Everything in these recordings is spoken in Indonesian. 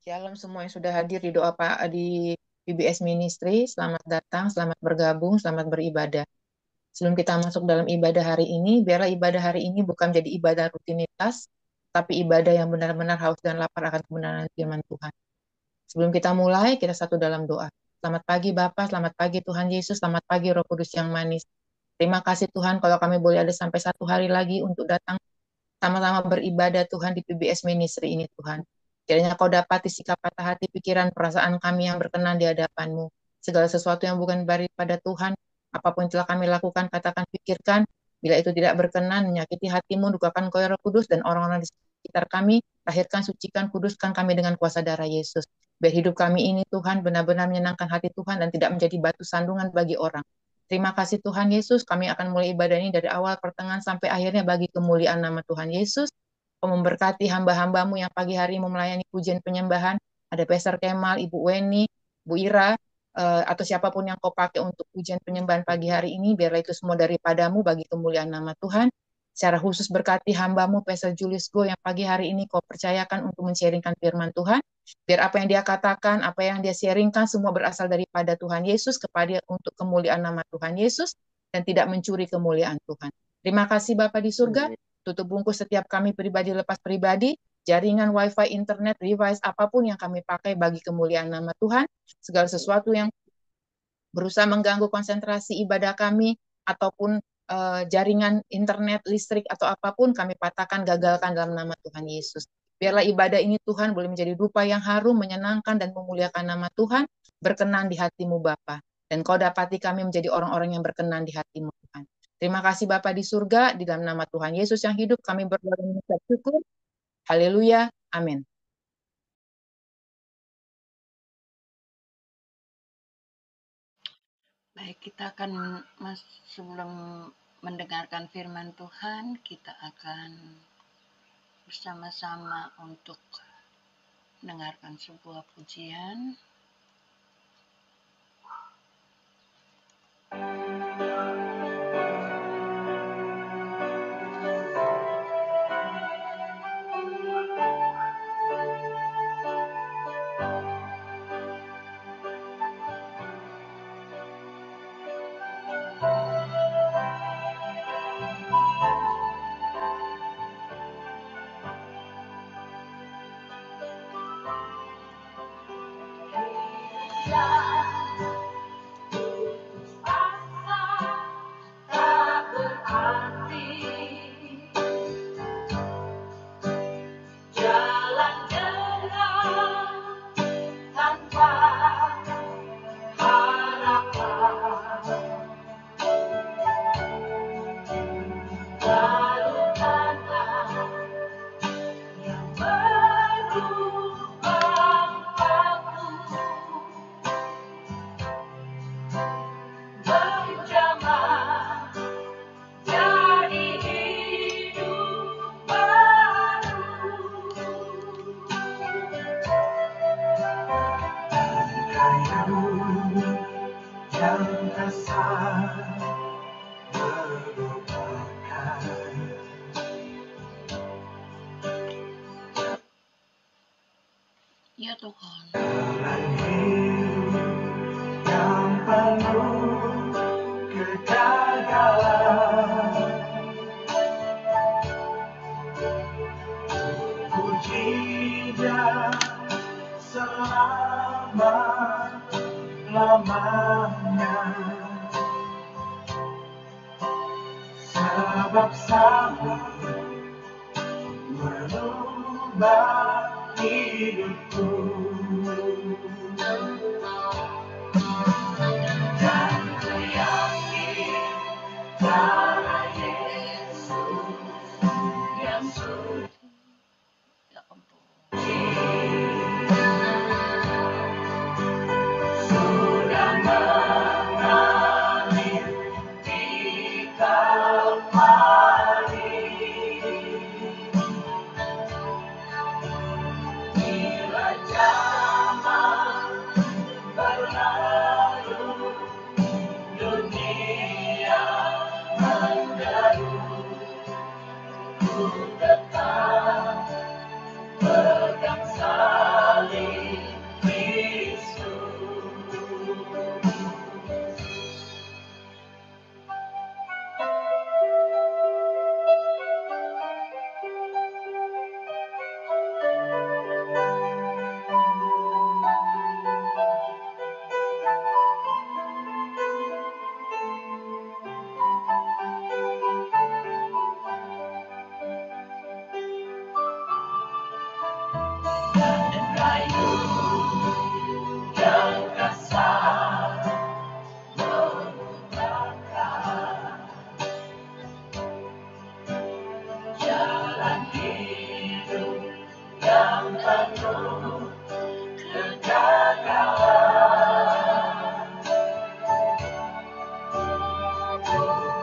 Shalom semua yang sudah hadir di doa Pak di PBS Ministry. Selamat datang, selamat bergabung, selamat beribadah. Sebelum kita masuk dalam ibadah hari ini, biarlah ibadah hari ini bukan menjadi ibadah rutinitas, tapi ibadah yang benar-benar haus dan lapar akan kebenaran firman Tuhan. Sebelum kita mulai, kita satu dalam doa. Selamat pagi Bapak, selamat pagi Tuhan Yesus, selamat pagi Roh Kudus yang manis. Terima kasih Tuhan kalau kami boleh ada sampai satu hari lagi untuk datang sama-sama beribadah Tuhan di PBS Ministry ini Tuhan. Kiranya kau dapati sikap patah hati pikiran perasaan kami yang berkenan di hadapan-Mu. Segala sesuatu yang bukan daripada Tuhan, apapun yang telah kami lakukan, katakan, pikirkan, bila itu tidak berkenan, menyakiti hati-Mu, dukakan Kau ya Roh Kudus dan orang-orang di sekitar kami, lahirkan, sucikan, kuduskan kami dengan kuasa darah Yesus. Biar hidup kami ini Tuhan benar-benar menyenangkan hati Tuhan dan tidak menjadi batu sandungan bagi orang. Terima kasih Tuhan Yesus, kami akan mulai ibadah ini dari awal, pertengahan, sampai akhirnya bagi kemuliaan nama Tuhan Yesus. Kau memberkati hamba-hambamu yang pagi hari mau melayani pujian penyembahan. Ada Pastor Kemal, Ibu Weni, Bu Ira, atau siapapun yang kau pakai untuk pujian penyembahan pagi hari ini, biarlah itu semua daripadamu bagi kemuliaan nama Tuhan. Secara khusus berkati hambamu, Pastor Julius Go, yang pagi hari ini kau percayakan untuk men-sharingkan firman Tuhan. Biar apa yang dia katakan, apa yang dia sharingkan, semua berasal daripada Tuhan Yesus, kepada untuk kemuliaan nama Tuhan Yesus, dan tidak mencuri kemuliaan Tuhan. Terima kasih Bapa di surga, tutup bungkus setiap kami pribadi lepas pribadi, jaringan wifi, internet, device, apapun yang kami pakai bagi kemuliaan nama Tuhan, segala sesuatu yang berusaha mengganggu konsentrasi ibadah kami, ataupun jaringan internet, listrik, atau apapun, kami patahkan, gagalkan dalam nama Tuhan Yesus. Biarlah ibadah ini Tuhan boleh menjadi dupa yang harum, menyenangkan, dan memuliakan nama Tuhan, berkenan di hati-Mu Bapa. Dan Kau dapati kami menjadi orang-orang yang berkenan di hati-Mu Tuhan. Terima kasih Bapa di surga, di dalam nama Tuhan Yesus yang hidup, kami berdoa dan mengucap syukur. Haleluya, amin. Baik, kita akan sebelum mendengarkan firman Tuhan, kita akan bersama-sama untuk mendengarkan sebuah pujian. Ya Tuhan. Yang penuh kegagalan, puji Dia selama-lamanya, sebab sanggup merubah hidupku. Dan ku yakin darah Yesus yang suci sudah mengalir di Kalvari. Bila zaman berlalu, dunia menderu, ku tetap pegang salib. penuh kegagalan.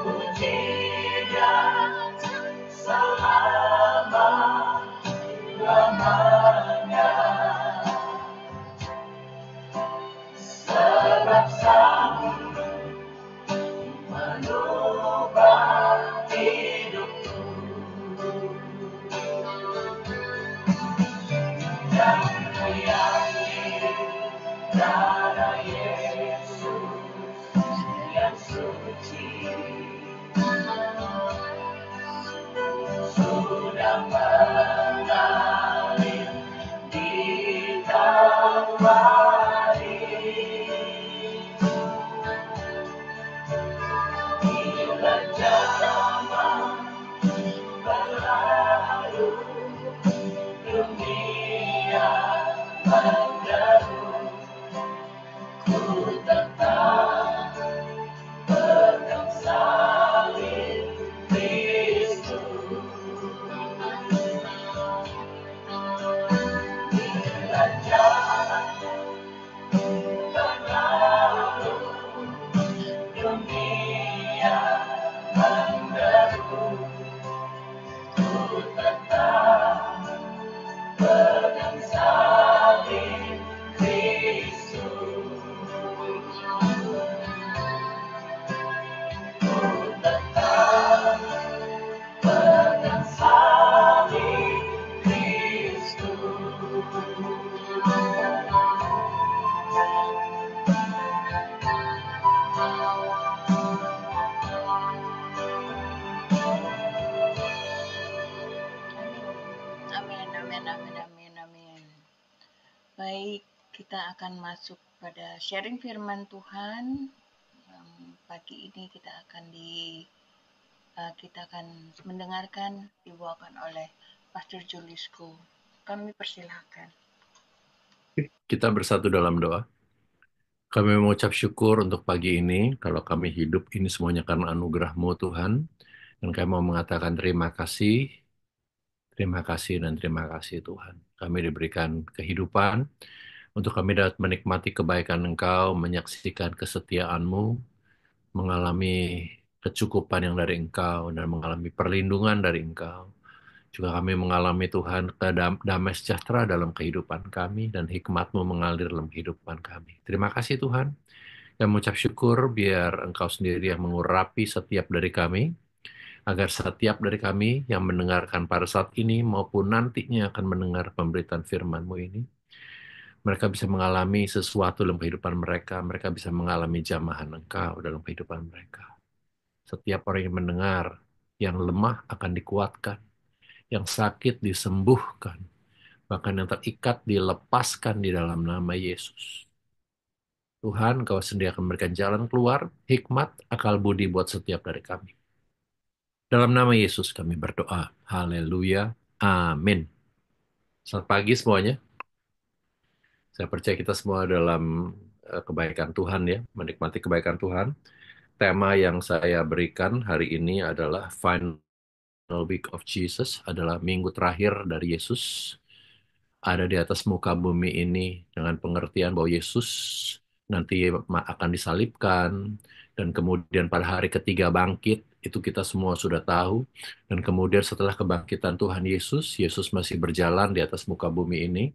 Puji Dia selama-lamanya, sebab Sang mengubah hidupku. Dan ku yakin darah Yesus yang suci sudah mengalir di Kalvari. Bila zaman berlalu, dunia menderu, ku tetap pegang salib Kristus. Bila zaman berlalu, dunia menderu, ku tetap pegang salib Kristus. Ku tetap pegang salib Kristus. Amin, amin, amin, amin, amin. Baik, kita akan masuk pada sharing firman Tuhan. Pagi ini kita akan mendengarkan dibawakan oleh Pastor Julisku. Kami persilahkan. Kita bersatu dalam doa. Kami mengucap syukur untuk pagi ini, kalau kami hidup ini semuanya karena anugerah-Mu Tuhan. Dan kami mau mengatakan terima kasih, dan terima kasih Tuhan. Kami diberikan kehidupan untuk kami dapat menikmati kebaikan Engkau, menyaksikan kesetiaan-Mu, mengalami kecukupan yang dari Engkau, dan mengalami perlindungan dari Engkau. Juga kami mengalami Tuhan damai sejahtera dalam kehidupan kami, dan hikmat-Mu mengalir dalam kehidupan kami. Terima kasih Tuhan. Dan mengucap syukur biar Engkau sendiri yang mengurapi setiap dari kami, agar setiap dari kami yang mendengarkan pada saat ini maupun nantinya akan mendengar pemberitaan firman-Mu ini, mereka bisa mengalami sesuatu dalam kehidupan mereka, mereka bisa mengalami jamahan Engkau dalam kehidupan mereka. Setiap orang yang mendengar, yang lemah akan dikuatkan, yang sakit disembuhkan, bahkan yang terikat dilepaskan di dalam nama Yesus. Tuhan, Kau sendiri akan memberikan jalan keluar, hikmat, akal budi buat setiap dari kami. Dalam nama Yesus kami berdoa. Haleluya. Amin. Selamat pagi semuanya. Saya percaya kita semua dalam kebaikan Tuhan ya, menikmati kebaikan Tuhan. Tema yang saya berikan hari ini adalah Final Week of Jesus, adalah minggu terakhir dari Yesus ada di atas muka bumi ini, dengan pengertian bahwa Yesus nanti akan disalibkan, dan kemudian pada hari ketiga bangkit, itu kita semua sudah tahu. Dan kemudian setelah kebangkitan Tuhan Yesus, Yesus masih berjalan di atas muka bumi ini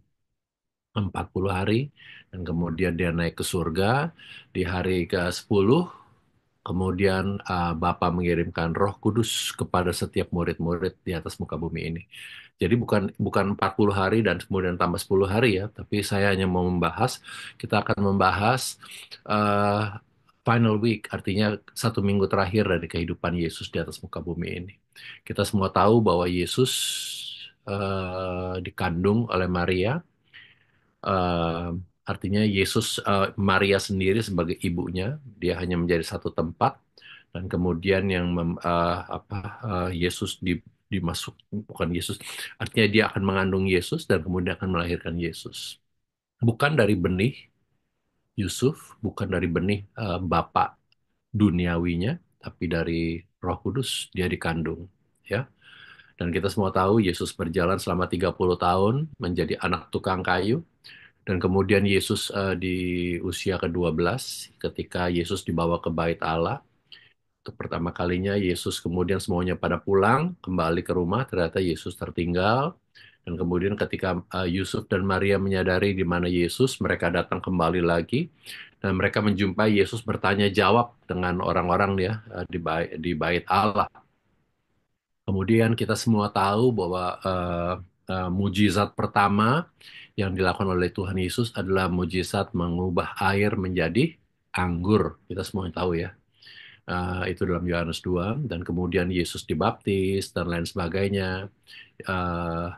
40 hari, dan kemudian dia naik ke surga di hari ke-10. Kemudian Bapa mengirimkan Roh Kudus kepada setiap murid-murid di atas muka bumi ini. Jadi bukan 40 hari dan kemudian tambah 10 hari ya, tapi saya hanya mau membahas, kita akan membahas final week, artinya satu minggu terakhir dari kehidupan Yesus di atas muka bumi ini. Kita semua tahu bahwa Yesus dikandung oleh Maria. Artinya Yesus, Maria sendiri sebagai ibunya, dia hanya menjadi satu tempat, dan kemudian Yesus dimasuk, bukan Yesus, artinya dia akan mengandung Yesus dan kemudian akan melahirkan Yesus. Bukan dari benih Yusuf, bukan dari benih bapak duniawinya, tapi dari Roh Kudus dia dikandung, ya. Dan kita semua tahu Yesus berjalan selama 30 tahun menjadi anak tukang kayu. Dan kemudian Yesus di usia ke-12 ketika Yesus dibawa ke bait Allah. Untuk pertama kalinya Yesus kemudian semuanya pada pulang kembali ke rumah, ternyata Yesus tertinggal. Dan kemudian ketika Yusuf dan Maria menyadari di mana Yesus, mereka datang kembali lagi dan mereka menjumpai Yesus bertanya jawab dengan orang-orang ya di bait Allah. Kemudian kita semua tahu bahwa mujizat pertama yang dilakukan oleh Tuhan Yesus adalah mujizat mengubah air menjadi anggur. Kita semua tahu ya. Itu dalam Yohanes 2. Dan kemudian Yesus dibaptis dan lain sebagainya. Uh,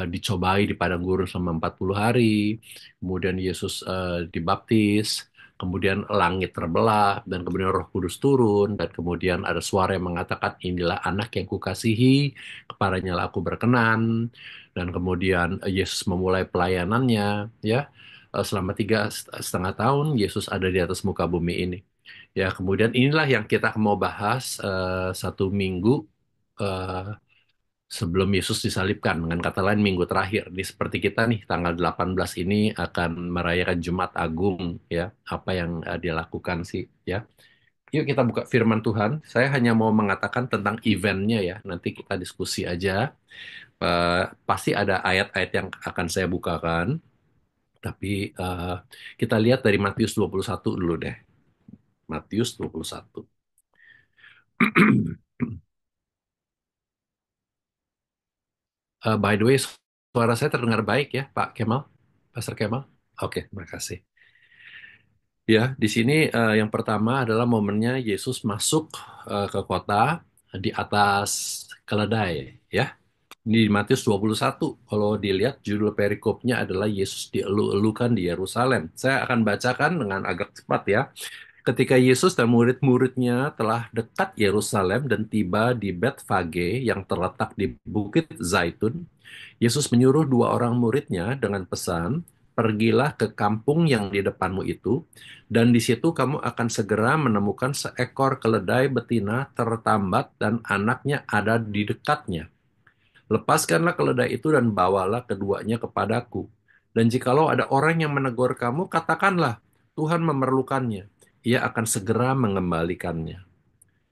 Dicobai di padang gurun selama 40 hari. Kemudian Yesus dibaptis. Kemudian langit terbelah dan kemudian Roh Kudus turun dan kemudian ada suara yang mengatakan inilah anak yang kukasihi, kepadanya lah aku berkenan. Dan kemudian Yesus memulai pelayanannya ya. Selama 3,5 tahun Yesus ada di atas muka bumi ini. Ya, kemudian inilah yang kita mau bahas 1 minggu eh, sebelum Yesus disalibkan. Dengan kata lain, minggu terakhir. Ini seperti kita nih, tanggal 18 ini akan merayakan Jumat Agung. Ya, apa yang dia lakukan sih? Ya, yuk kita buka firman Tuhan. Saya hanya mau mengatakan tentang eventnya ya. Nanti kita diskusi aja. Pasti ada ayat-ayat yang akan saya bukakan. Tapi kita lihat dari Matius 21 dulu deh. Matius 21. By the way, suara saya terdengar baik ya, Pak Kemal, Pastor Kemal. Oke, terima kasih. Ya, di sini yang pertama adalah momennya Yesus masuk ke kota di atas keledai, ya. Di Matius 21, kalau dilihat judul perikopnya adalah Yesus dielu-elukan di Yerusalem. Saya akan bacakan dengan agak cepat ya. Ketika Yesus dan murid-muridnya telah dekat Yerusalem dan tiba di Betfage yang terletak di Bukit Zaitun, Yesus menyuruh 2 orang muridnya dengan pesan, "Pergilah ke kampung yang di depanmu itu, dan di situ kamu akan segera menemukan seekor keledai betina tertambat dan anaknya ada di dekatnya. Lepaskanlah keledai itu dan bawalah keduanya kepadaku. Dan jikalau ada orang yang menegur kamu, katakanlah, Tuhan memerlukannya. Ia akan segera mengembalikannya."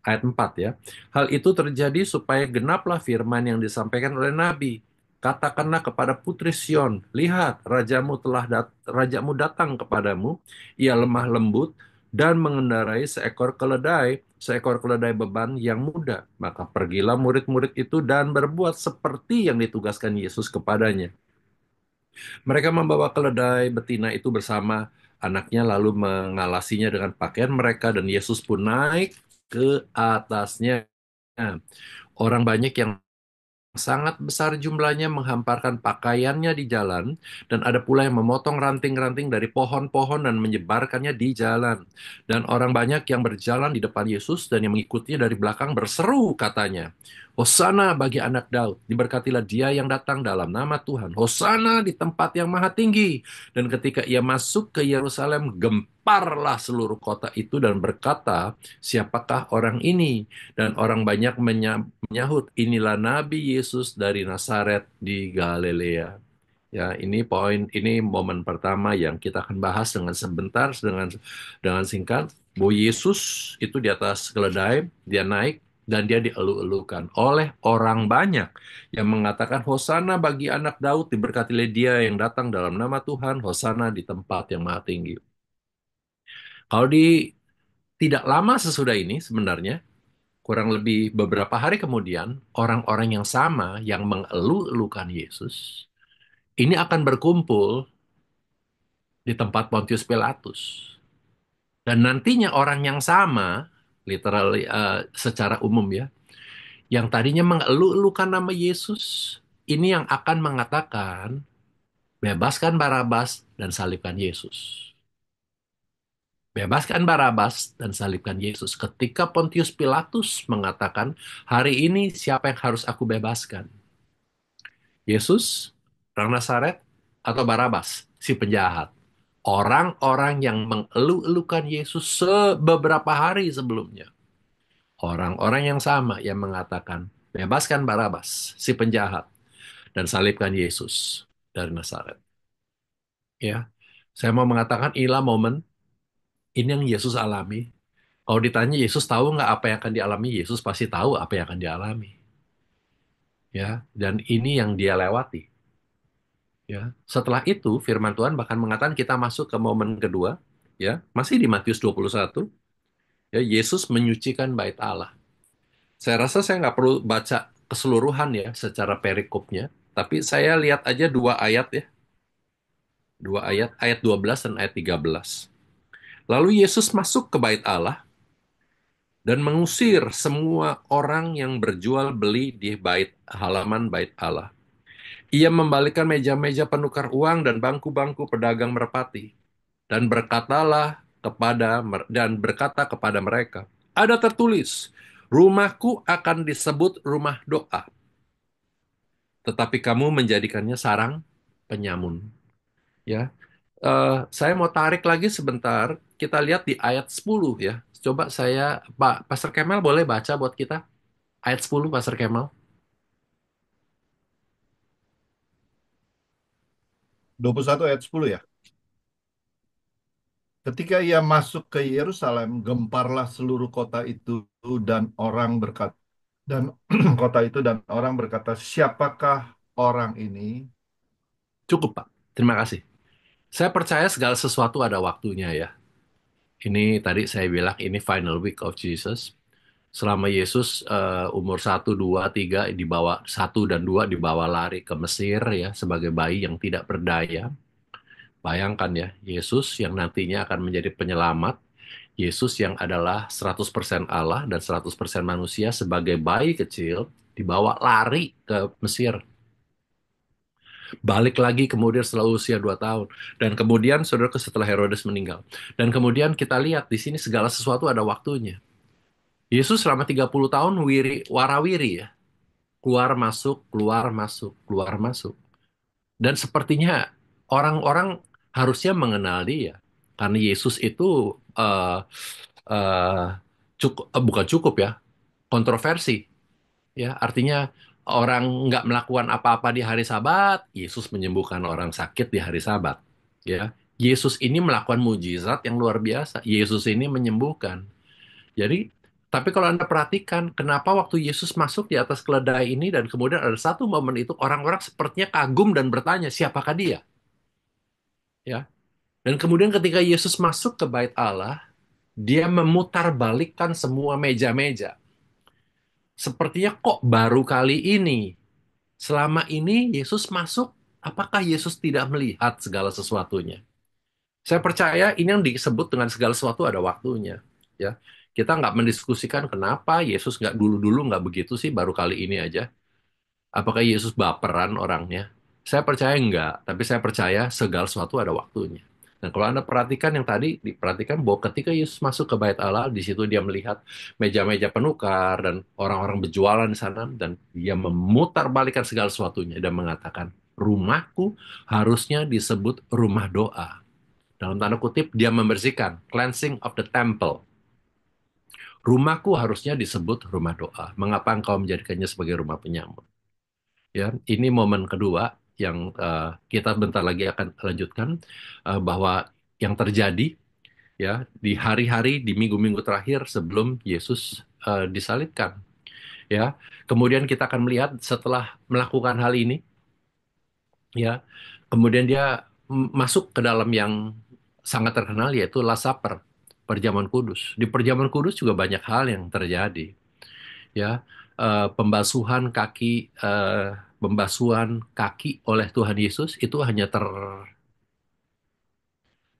Ayat 4 ya. Hal itu terjadi supaya genaplah firman yang disampaikan oleh Nabi. Katakanlah kepada putri Sion, lihat, rajamu datang kepadamu, ia lemah lembut dan mengendarai seekor keledai beban yang muda. Maka pergilah murid-murid itu dan berbuat seperti yang ditugaskan Yesus kepadanya. Mereka membawa keledai betina itu bersama anaknya lalu mengalasinya dengan pakaian mereka dan Yesus pun naik ke atasnya. Orang banyak yang sangat besar jumlahnya menghamparkan pakaiannya di jalan, dan ada pula yang memotong ranting-ranting dari pohon-pohon dan menyebarkannya di jalan. Dan orang banyak yang berjalan di depan Yesus dan yang mengikutinya dari belakang berseru katanya, Hosana bagi anak Daud, diberkatilah dia yang datang dalam nama Tuhan. Hosana di tempat yang maha tinggi. Dan ketika ia masuk ke Yerusalem, gemparlah seluruh kota itu dan berkata, siapakah orang ini? Dan orang banyak menyahut, inilah Nabi Yesus dari Nazaret di Galilea. Ya, ini momen pertama yang kita akan bahas dengan sebentar, dengan singkat. Bahwa Yesus itu di atas keledai, dia naik dan dia dielu-elukan oleh orang banyak yang mengatakan Hosana bagi anak Daud, diberkatilah dia yang datang dalam nama Tuhan, Hosana di tempat yang maha tinggi. Kalau tidak lama sesudah ini sebenarnya, kurang lebih beberapa hari kemudian, orang-orang yang sama yang mengeluh-elukan Yesus ini akan berkumpul di tempat Pontius Pilatus. Dan nantinya orang yang sama, literally secara umum ya, yang tadinya mengeluh-elukan nama Yesus, ini yang akan mengatakan, bebaskan Barabas dan salibkan Yesus. Bebaskan Barabas dan salibkan Yesus. Ketika Pontius Pilatus mengatakan, hari ini siapa yang harus aku bebaskan? Yesus, orang Nazaret, atau Barabas, si penjahat? Orang-orang yang mengeluh-elukan Yesus beberapa hari sebelumnya. Orang-orang yang sama yang mengatakan, Bebaskan Barabas, si penjahat, dan salibkan Yesus dari Nazaret. Ya, saya mau mengatakan inilah momen ini yang Yesus alami. Kalau ditanya Yesus tahu nggak apa yang akan dialami, Yesus pasti tahu apa yang akan dialami. Ya, dan ini yang dia lewati. Ya, setelah itu firman Tuhan bahkan mengatakan kita masuk ke momen kedua, ya, masih di Matius 21, ya, Yesus menyucikan bait Allah. Saya rasa saya nggak perlu baca keseluruhan ya secara perikopnya, tapi saya lihat aja dua ayat ya, dua ayat, ayat 12 dan ayat 13. Lalu Yesus masuk ke bait Allah dan mengusir semua orang yang berjual beli di halaman bait Allah. Ia membalikkan meja-meja penukar uang dan bangku-bangku pedagang merpati dan berkata kepada mereka, ada tertulis, rumahku akan disebut rumah doa, tetapi kamu menjadikannya sarang penyamun. Ya, saya mau tarik lagi sebentar. Kita lihat di ayat 10 ya. Coba Pak Pastor Kemal boleh baca buat kita ayat 10 Pastor Kemal. 21 ayat 10 ya. Ketika ia masuk ke Yerusalem, gemparlah seluruh kota itu dan orang berkata dan kota itu dan orang berkata, siapakah orang ini? Cukup Pak. Terima kasih. Saya percaya segala sesuatu ada waktunya ya. Ini tadi saya bilang ini final week of Jesus. Selama Yesus umur 1, 2, 3 dibawa 1 dan 2 dibawa lari ke Mesir ya sebagai bayi yang tidak berdaya. Bayangkan ya, Yesus yang nantinya akan menjadi penyelamat, Yesus yang adalah 100% Allah dan 100% manusia sebagai bayi kecil dibawa lari ke Mesir. Balik lagi kemudian setelah usia 2 tahun. Dan kemudian saudara setelah Herodes meninggal. Dan kemudian kita lihat di sini segala sesuatu ada waktunya. Yesus selama 30 tahun warawiri ya. Keluar masuk, keluar masuk, keluar masuk. Dan sepertinya orang-orang harusnya mengenal dia. Karena Yesus itu bukan cukup ya, kontroversi. Ya, artinya orang nggak melakukan apa-apa di hari Sabat, Yesus menyembuhkan orang sakit di hari Sabat. Ya, Yesus ini melakukan mujizat yang luar biasa. Yesus ini menyembuhkan. Jadi, tapi kalau Anda perhatikan, kenapa waktu Yesus masuk di atas keledai ini dan kemudian ada satu momen itu orang-orang sepertinya kagum dan bertanya, siapakah dia? Ya. Dan kemudian ketika Yesus masuk ke bait Allah, dia memutarbalikkan semua meja-meja. Sepertinya kok baru kali ini. Selama ini Yesus masuk, apakah Yesus tidak melihat segala sesuatunya? Saya percaya ini yang disebut dengan segala sesuatu ada waktunya. Ya, kita nggak mendiskusikan kenapa Yesus nggak dulu-dulu nggak begitu sih, baru kali ini aja. Apakah Yesus baperan orangnya? Saya percaya enggak, tapi saya percaya segala sesuatu ada waktunya. Dan kalau Anda perhatikan yang tadi, diperhatikan bahwa ketika Yesus masuk ke bait Allah, di situ dia melihat meja-meja penukar dan orang-orang berjualan di sana, dan dia memutarbalikkan segala sesuatunya dan mengatakan, rumahku harusnya disebut rumah doa. Dalam tanda kutip, dia membersihkan, cleansing of the temple. Rumahku harusnya disebut rumah doa. Mengapa engkau menjadikannya sebagai rumah penyamun? Ya, ini momen kedua yang kita bentar lagi akan lanjutkan bahwa yang terjadi ya di hari-hari di minggu-minggu terakhir sebelum Yesus disalibkan. Ya, kemudian kita akan melihat setelah melakukan hal ini, ya, kemudian dia masuk ke dalam yang sangat terkenal yaitu Last Supper, perjamuan kudus. Di perjamuan kudus juga banyak hal yang terjadi. Ya, pembasuhan kaki oleh Tuhan Yesus itu hanya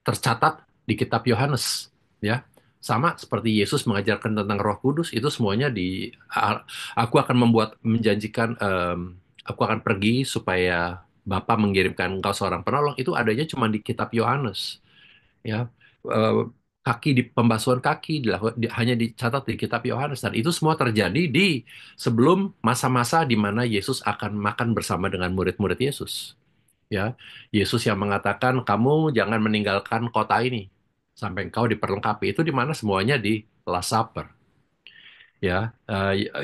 tercatat di kitab Yohanes, ya. Sama seperti Yesus mengajarkan tentang Roh Kudus, itu semuanya aku akan menjanjikan, aku akan pergi supaya Bapa mengirimkan engkau seorang penolong, itu adanya cuma di kitab Yohanes, ya. Eh, pembasuhan kaki hanya dicatat di kitab Yohanes, dan itu semua terjadi di sebelum masa-masa di mana Yesus akan makan bersama dengan murid-murid Yesus. Ya, Yesus yang mengatakan kamu jangan meninggalkan kota ini sampai engkau diperlengkapi. Itu di mana semuanya di Last Supper. Ya,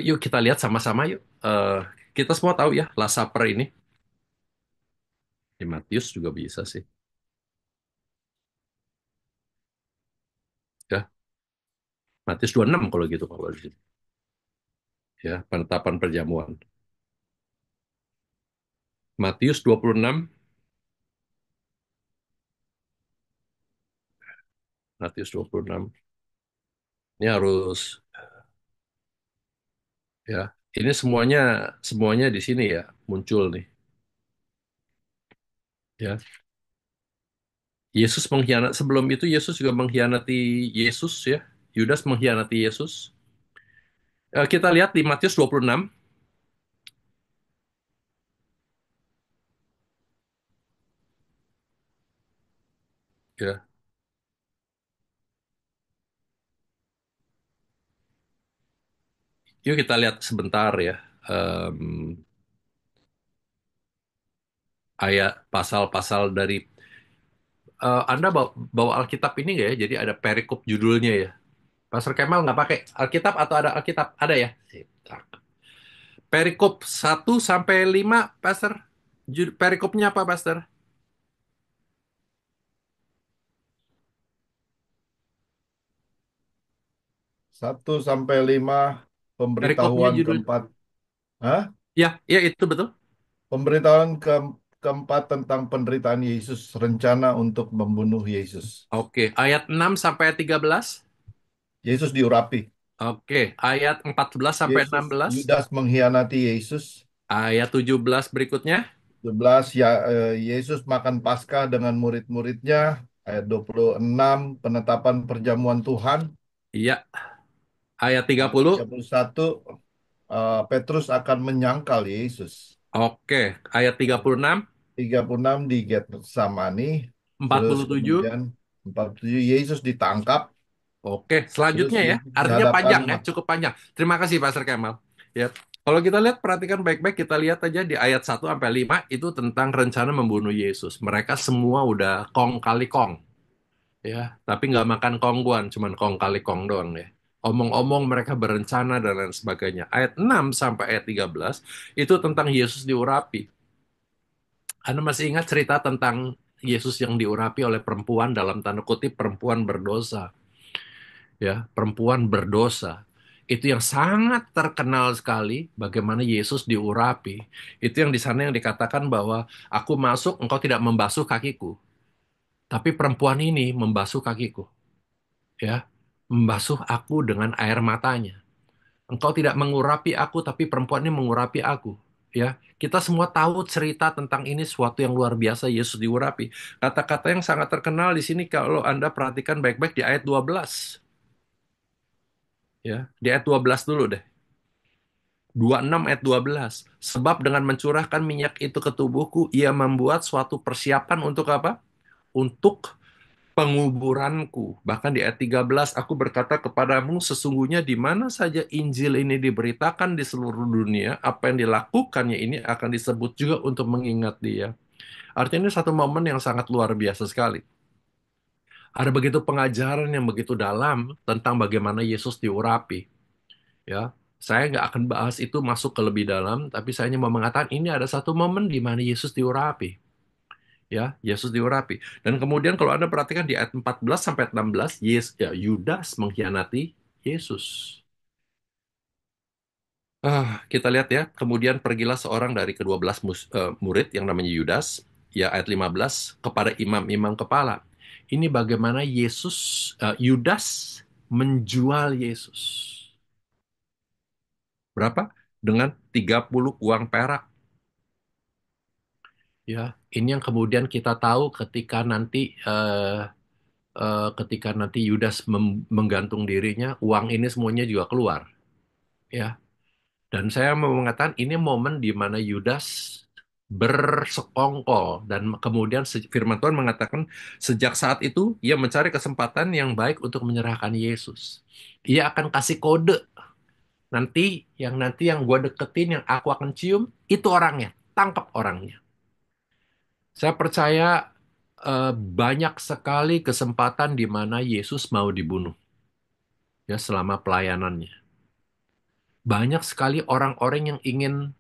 yuk kita lihat sama-sama yuk. eh, kita semua tahu ya, Last Supper ini. Di Matius juga bisa sih. Ya, Matius 26 kalau gitu kalau di situ. Ya, penetapan perjamuan. Matius 26, Matius 26. Ini harus ya. Ini semuanya semuanya di sini ya muncul nih. Ya, Yesus mengkhianat sebelum itu Yesus juga mengkhianati Yesus ya. Yudas mengkhianati Yesus. Kita lihat di Matius 26 ya. Yuk kita lihat sebentar ya. em, Ayat pasal-pasal dari Anda bawa Alkitab ini nggak ya? Jadi ada perikop judulnya ya. Pastor Kemal nggak pakai Alkitab atau ada Alkitab? Ada ya? Sip. Perikop 1 sampai 5, Pastor. Perikopnya apa, Pastor? 1 sampai 5 Perikopnya pemberitahuan judul. keempat. Hah? Ya, ya itu betul. Pemberitahuan keempat tentang penderitaan Yesus, rencana untuk membunuh Yesus. Oke, ayat 6 sampai 13. Yesus diurapi. Oke, ayat 14 sampai Yesus, 16. Yudas mengkhianati Yesus. Ayat 17 berikutnya. 11 ya, Yesus makan Paskah dengan murid-muridnya. Ayat 26 penetapan perjamuan Tuhan. Iya, ayat Ayat 30. 31 Petrus akan menyangkal Yesus. Oke, ayat 36. 36 di Getsemani. Empat Terus puluh tujuh. kemudian 47 Yesus ditangkap. Oke, Terus selanjutnya ya. Yesus Artinya dihadapkan panjang ya, cukup panjang. Terima kasih Pastor Kemal. Ya. Kalau kita lihat, perhatikan baik-baik, kita lihat aja di ayat 1 sampai 5 itu tentang rencana membunuh Yesus. Mereka semua udah kong kali kong. Ya, tapi nggak makan kongguan, cuman kong kali kong doang ya. Omong-omong mereka berencana dan lain sebagainya. Ayat 6 sampai ayat 13 itu tentang Yesus diurapi. Anda masih ingat cerita tentang Yesus yang diurapi oleh perempuan dalam tanda kutip perempuan berdosa, ya, perempuan berdosa. Itu yang sangat terkenal sekali bagaimana Yesus diurapi. Itu yang di sana yang dikatakan bahwa aku masuk engkau tidak membasuh kakiku, tapi perempuan ini membasuh kakiku, ya. Membasuh aku dengan air matanya. Engkau tidak mengurapi aku, tapi perempuan ini mengurapi aku. Ya, kita semua tahu cerita tentang ini suatu yang luar biasa Yesus diurapi. Kata-kata yang sangat terkenal di sini kalau Anda perhatikan baik-baik di ayat 12. Ya, di ayat 12 dulu deh. 26 ayat 12. Sebab dengan mencurahkan minyak itu ke tubuhku, ia membuat suatu persiapan untuk apa? Untuk penguburanku. Bahkan di ayat 13, aku berkata kepadamu, sesungguhnya di mana saja Injil ini diberitakan di seluruh dunia, apa yang dilakukannya ini akan disebut juga untuk mengingat dia. Artinya ini satu momen yang sangat luar biasa sekali. Ada begitu pengajaran yang begitu dalam tentang bagaimana Yesus diurapi. Ya, saya nggak akan bahas itu masuk ke lebih dalam, tapi saya hanya mau mengatakan ini ada satu momen di mana Yesus diurapi. Ya, Yesus diurapi. Dan kemudian kalau Anda perhatikan di ayat 14 sampai 16, ya, Yudas mengkhianati Yesus. Kita lihat ya, kemudian pergilah seorang dari kedua belas murid yang namanya Yudas, ya ayat 15, kepada imam-imam kepala. Ini bagaimana Yudas menjual Yesus. Berapa? Dengan 30 uang perak. Ya, ini yang kemudian kita tahu ketika nanti Yudas menggantung dirinya, uang ini semuanya juga keluar. Ya, dan saya mau mengatakan ini momen di mana Yudas bersekongkol dan kemudian firman Tuhan mengatakan sejak saat itu ia mencari kesempatan yang baik untuk menyerahkan Yesus. Ia akan kasih kode nanti yang gue deketin yang aku akan cium itu orangnya, tangkap orangnya. Saya percaya banyak sekali kesempatan di mana Yesus mau dibunuh ya selama pelayanannya. Banyak sekali orang-orang yang ingin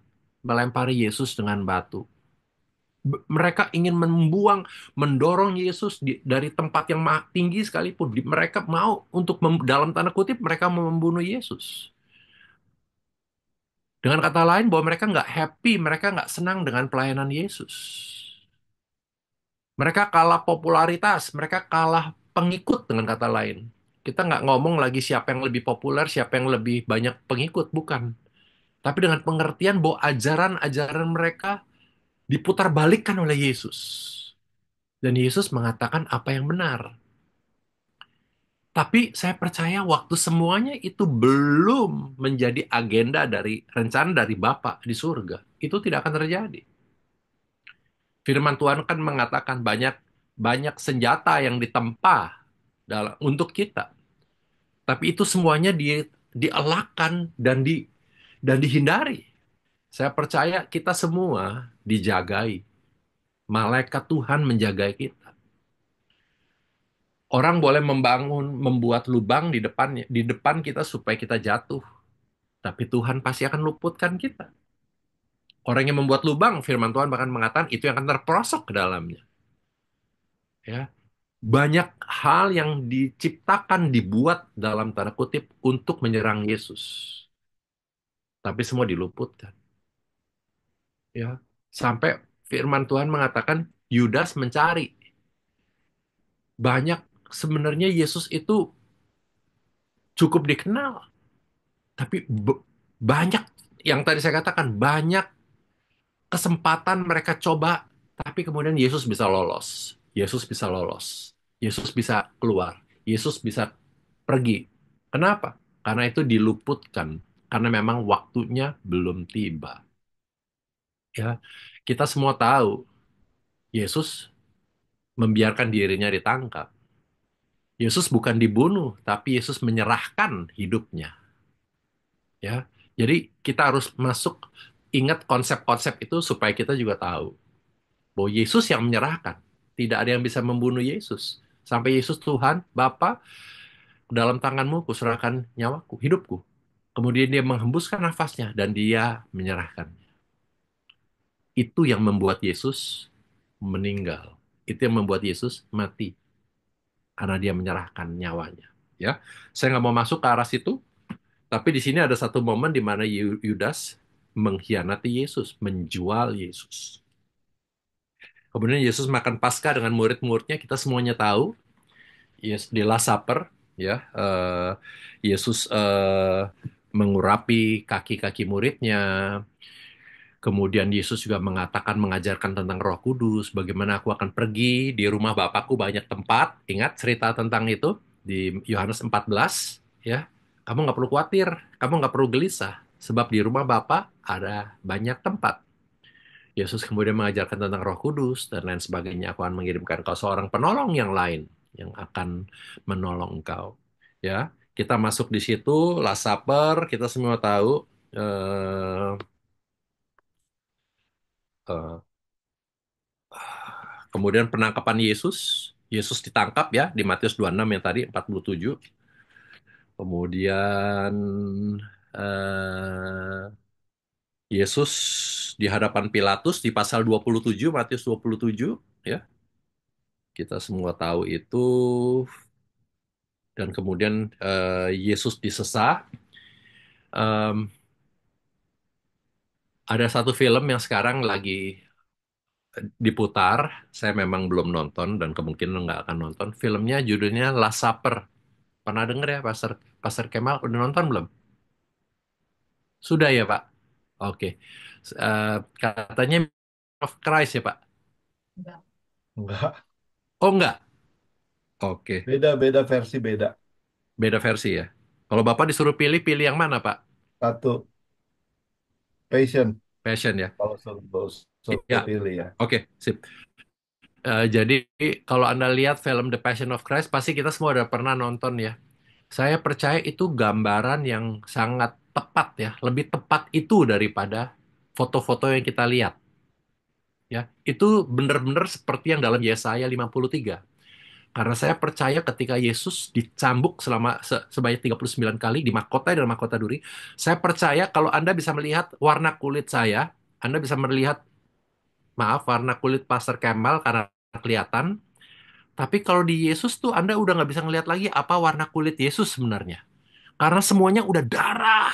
melempari Yesus dengan batu. Mereka ingin mendorong Yesus dari tempat yang tinggi sekalipun. Mereka mau untuk dalam tanda kutip mereka mau membunuh Yesus. Dengan kata lain bahwa mereka nggak happy, mereka nggak senang dengan pelayanan Yesus. Mereka kalah popularitas, mereka kalah pengikut dengan kata lain. Kita nggak ngomong lagi siapa yang lebih populer, siapa yang lebih banyak pengikut, bukan. Tapi dengan pengertian bahwa ajaran-ajaran mereka diputarbalikkan oleh Yesus. Dan Yesus mengatakan apa yang benar. Tapi saya percaya waktu semuanya itu belum menjadi agenda dari rencana dari Bapa di surga, itu tidak akan terjadi. Firman Tuhan kan mengatakan banyak banyak senjata yang ditempa untuk kita. Tapi itu semuanya dielakkan dan dihindari. Saya percaya kita semua dijagai. Malaikat Tuhan menjaga kita. Orang boleh membuat lubang di depan kita supaya kita jatuh. Tapi Tuhan pasti akan luputkan kita. Orang yang membuat lubang, firman Tuhan bahkan mengatakan itu yang akan terperosok ke dalamnya. Ya, banyak hal yang diciptakan, dibuat dalam tanda kutip untuk menyerang Yesus. Tapi semua diluputkan. Ya, sampai firman Tuhan mengatakan Yudas mencari. Banyak sebenarnya Yesus itu cukup dikenal, tapi banyak yang tadi saya katakan banyak kesempatan mereka coba, tapi kemudian Yesus bisa lolos. Yesus bisa lolos. Yesus bisa keluar. Yesus bisa pergi. Kenapa? Karena itu diluputkan. Karena memang waktunya belum tiba. Ya, kita semua tahu Yesus membiarkan dirinya ditangkap. Yesus bukan dibunuh, tapi Yesus menyerahkan hidupnya. Ya, jadi kita harus ingat konsep-konsep itu supaya kita juga tahu bahwa Yesus yang menyerahkan. Tidak ada yang bisa membunuh Yesus. Sampai Yesus Tuhan, Bapa, dalam tanganmu kuserahkan nyawaku, hidupku. Kemudian dia menghembuskan nafasnya dan dia menyerahkan. Itu yang membuat Yesus meninggal. Itu yang membuat Yesus mati. Karena dia menyerahkan nyawanya. Ya, saya nggak mau masuk ke arah situ, tapi di sini ada satu momen di mana Yudas mengkhianati Yesus, menjual Yesus. Kemudian Yesus makan Paskah dengan murid-muridnya, kita semuanya tahu. Yes, di Last Supper, ya, Yesus mengurapi kaki-kaki muridnya. Kemudian Yesus juga mengajarkan tentang Roh Kudus, bagaimana aku akan pergi di rumah Bapakku banyak tempat. Ingat cerita tentang itu di Yohanes 14, ya. Kamu nggak perlu khawatir, kamu nggak perlu gelisah, sebab di rumah Bapa ada banyak tempat. Yesus kemudian mengajarkan tentang Roh Kudus dan lain sebagainya. Aku akan mengirimkan kau seorang penolong yang lain yang akan menolong engkau. Ya, kita masuk di situ, Last Supper, kita semua tahu. eh, eh, Kemudian penangkapan Yesus. Yesus ditangkap ya di Matius 26 yang tadi 47. Kemudian eh, Yesus di hadapan Pilatus di pasal 27, Matius 27 ya. Kita semua tahu itu. Dan kemudian Yesus disesah. Em, ada satu film yang sekarang lagi diputar. Saya memang belum nonton dan kemungkinan nggak akan nonton. Filmnya judulnya Last Supper. Pernah denger ya, Pastor Pastor Kemal? Udah nonton belum? Sudah ya, Pak? Oke. Katanya of Christ ya, Pak? Enggak. Oh, enggak. Oke. Beda-beda versi beda. Beda versi ya. Kalau Bapak disuruh pilih, pilih yang mana, Pak? Satu, Passion. Passion ya. Kalau suruh Ya. pilih ya. Oke, sip. Jadi kalau Anda lihat film The Passion of Christ, pasti kita semua udah pernah nonton ya. Saya percaya itu gambaran yang sangat tepat ya, lebih tepat itu daripada foto-foto yang kita lihat. Ya, itu benar-benar seperti yang dalam Yesaya 53. Karena saya percaya ketika Yesus dicambuk selama sebanyak 39 kali di mahkota dan mahkota duri, saya percaya kalau Anda bisa melihat warna kulit saya, Anda bisa melihat, maaf, warna kulit Pastor Kemal karena kelihatan, tapi kalau di Yesus tuh Anda udah nggak bisa ngelihat lagi apa warna kulit Yesus sebenarnya. Karena semuanya udah darah.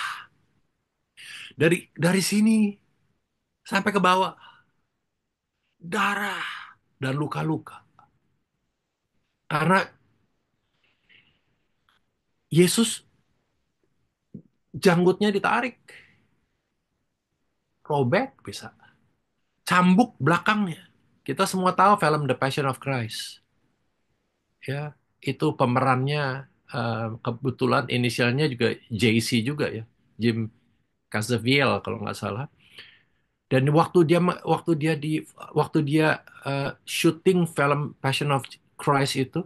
Dari sini sampai ke bawah. Darah dan luka-luka. Karena Yesus janggutnya ditarik. Robek bisa. Cambuk belakangnya. Kita semua tahu film The Passion of Christ. Ya, itu pemerannya kebetulan inisialnya juga JC juga ya. Jim Caviezel kalau nggak salah. Dan waktu dia syuting film Passion of Christ itu,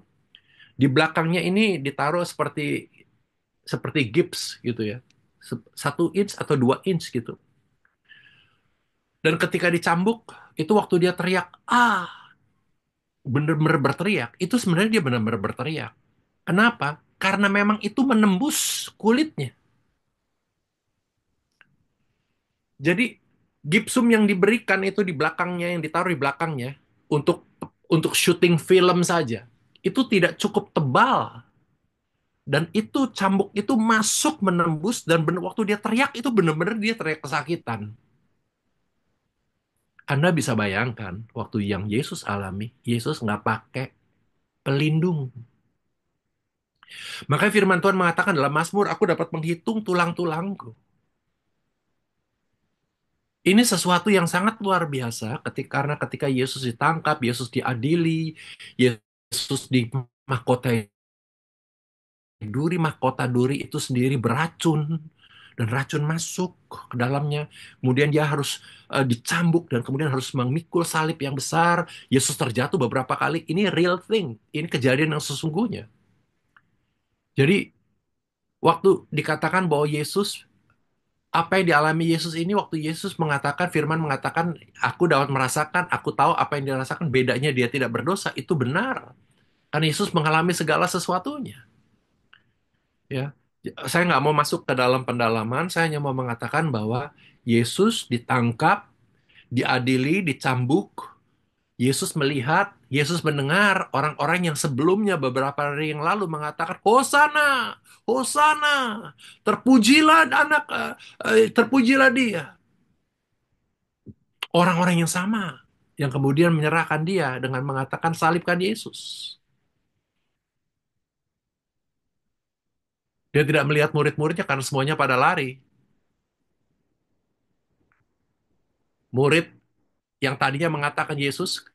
di belakangnya ini ditaruh seperti seperti gips gitu ya, 1 inch atau 2 inch gitu. Dan ketika dicambuk, itu waktu dia teriak, bener-bener berteriak, itu sebenarnya dia bener-bener berteriak. Kenapa? Karena memang itu menembus kulitnya. Jadi gipsum yang diberikan itu di belakangnya, yang ditaruh di belakangnya untuk syuting film saja, itu tidak cukup tebal. Dan itu cambuk itu masuk menembus dan bener, waktu dia teriak itu bener-bener dia teriak kesakitan. Anda bisa bayangkan waktu yang Yesus alami, Yesus nggak pakai pelindung. Makanya firman Tuhan mengatakan dalam Mazmur, aku dapat menghitung tulang-tulangku. Ini sesuatu yang sangat luar biasa karena ketika Yesus ditangkap, Yesus diadili, Yesus di mahkota mahkota duri itu sendiri beracun dan racun masuk ke dalamnya. Kemudian dia harus dicambuk dan kemudian harus memikul salib yang besar. Yesus terjatuh beberapa kali. Ini real thing. Ini kejadian yang sesungguhnya. Jadi waktu dikatakan bahwa Yesus, apa yang dialami Yesus ini, waktu Yesus mengatakan, firman mengatakan, aku dapat merasakan, aku tahu apa yang dirasakan, bedanya dia tidak berdosa, itu benar. Karena Yesus mengalami segala sesuatunya. Ya, saya nggak mau masuk ke dalam pendalaman, saya hanya mau mengatakan bahwa Yesus ditangkap, diadili, dicambuk, Yesus melihat, Yesus mendengar orang-orang yang sebelumnya beberapa hari yang lalu mengatakan, Hosana, Hosana, terpujilah anak, terpujilah dia. Orang-orang yang sama, yang kemudian menyerahkan dia dengan mengatakan salibkan Yesus. Dia tidak melihat murid-muridnya karena semuanya pada lari. Murid yang tadinya mengatakan Yesus,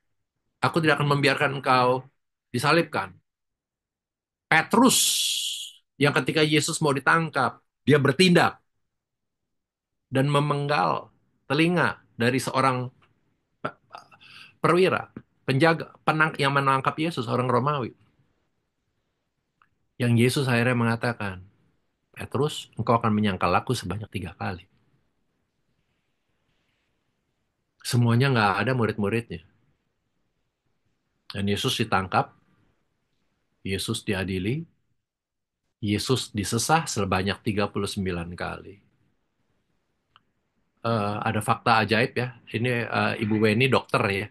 aku tidak akan membiarkan engkau disalibkan. Petrus, yang ketika Yesus mau ditangkap, dia bertindak dan memenggal telinga dari seorang perwira, penjaga, yang menangkap Yesus, orang Romawi. Yang Yesus akhirnya mengatakan, Petrus, engkau akan menyangkal aku sebanyak 3 kali. Semuanya nggak ada murid-muridnya. Dan Yesus ditangkap, Yesus diadili, Yesus disesah sebanyak 39 kali. Ada fakta ajaib ya. Ini Ibu Weni dokter ya.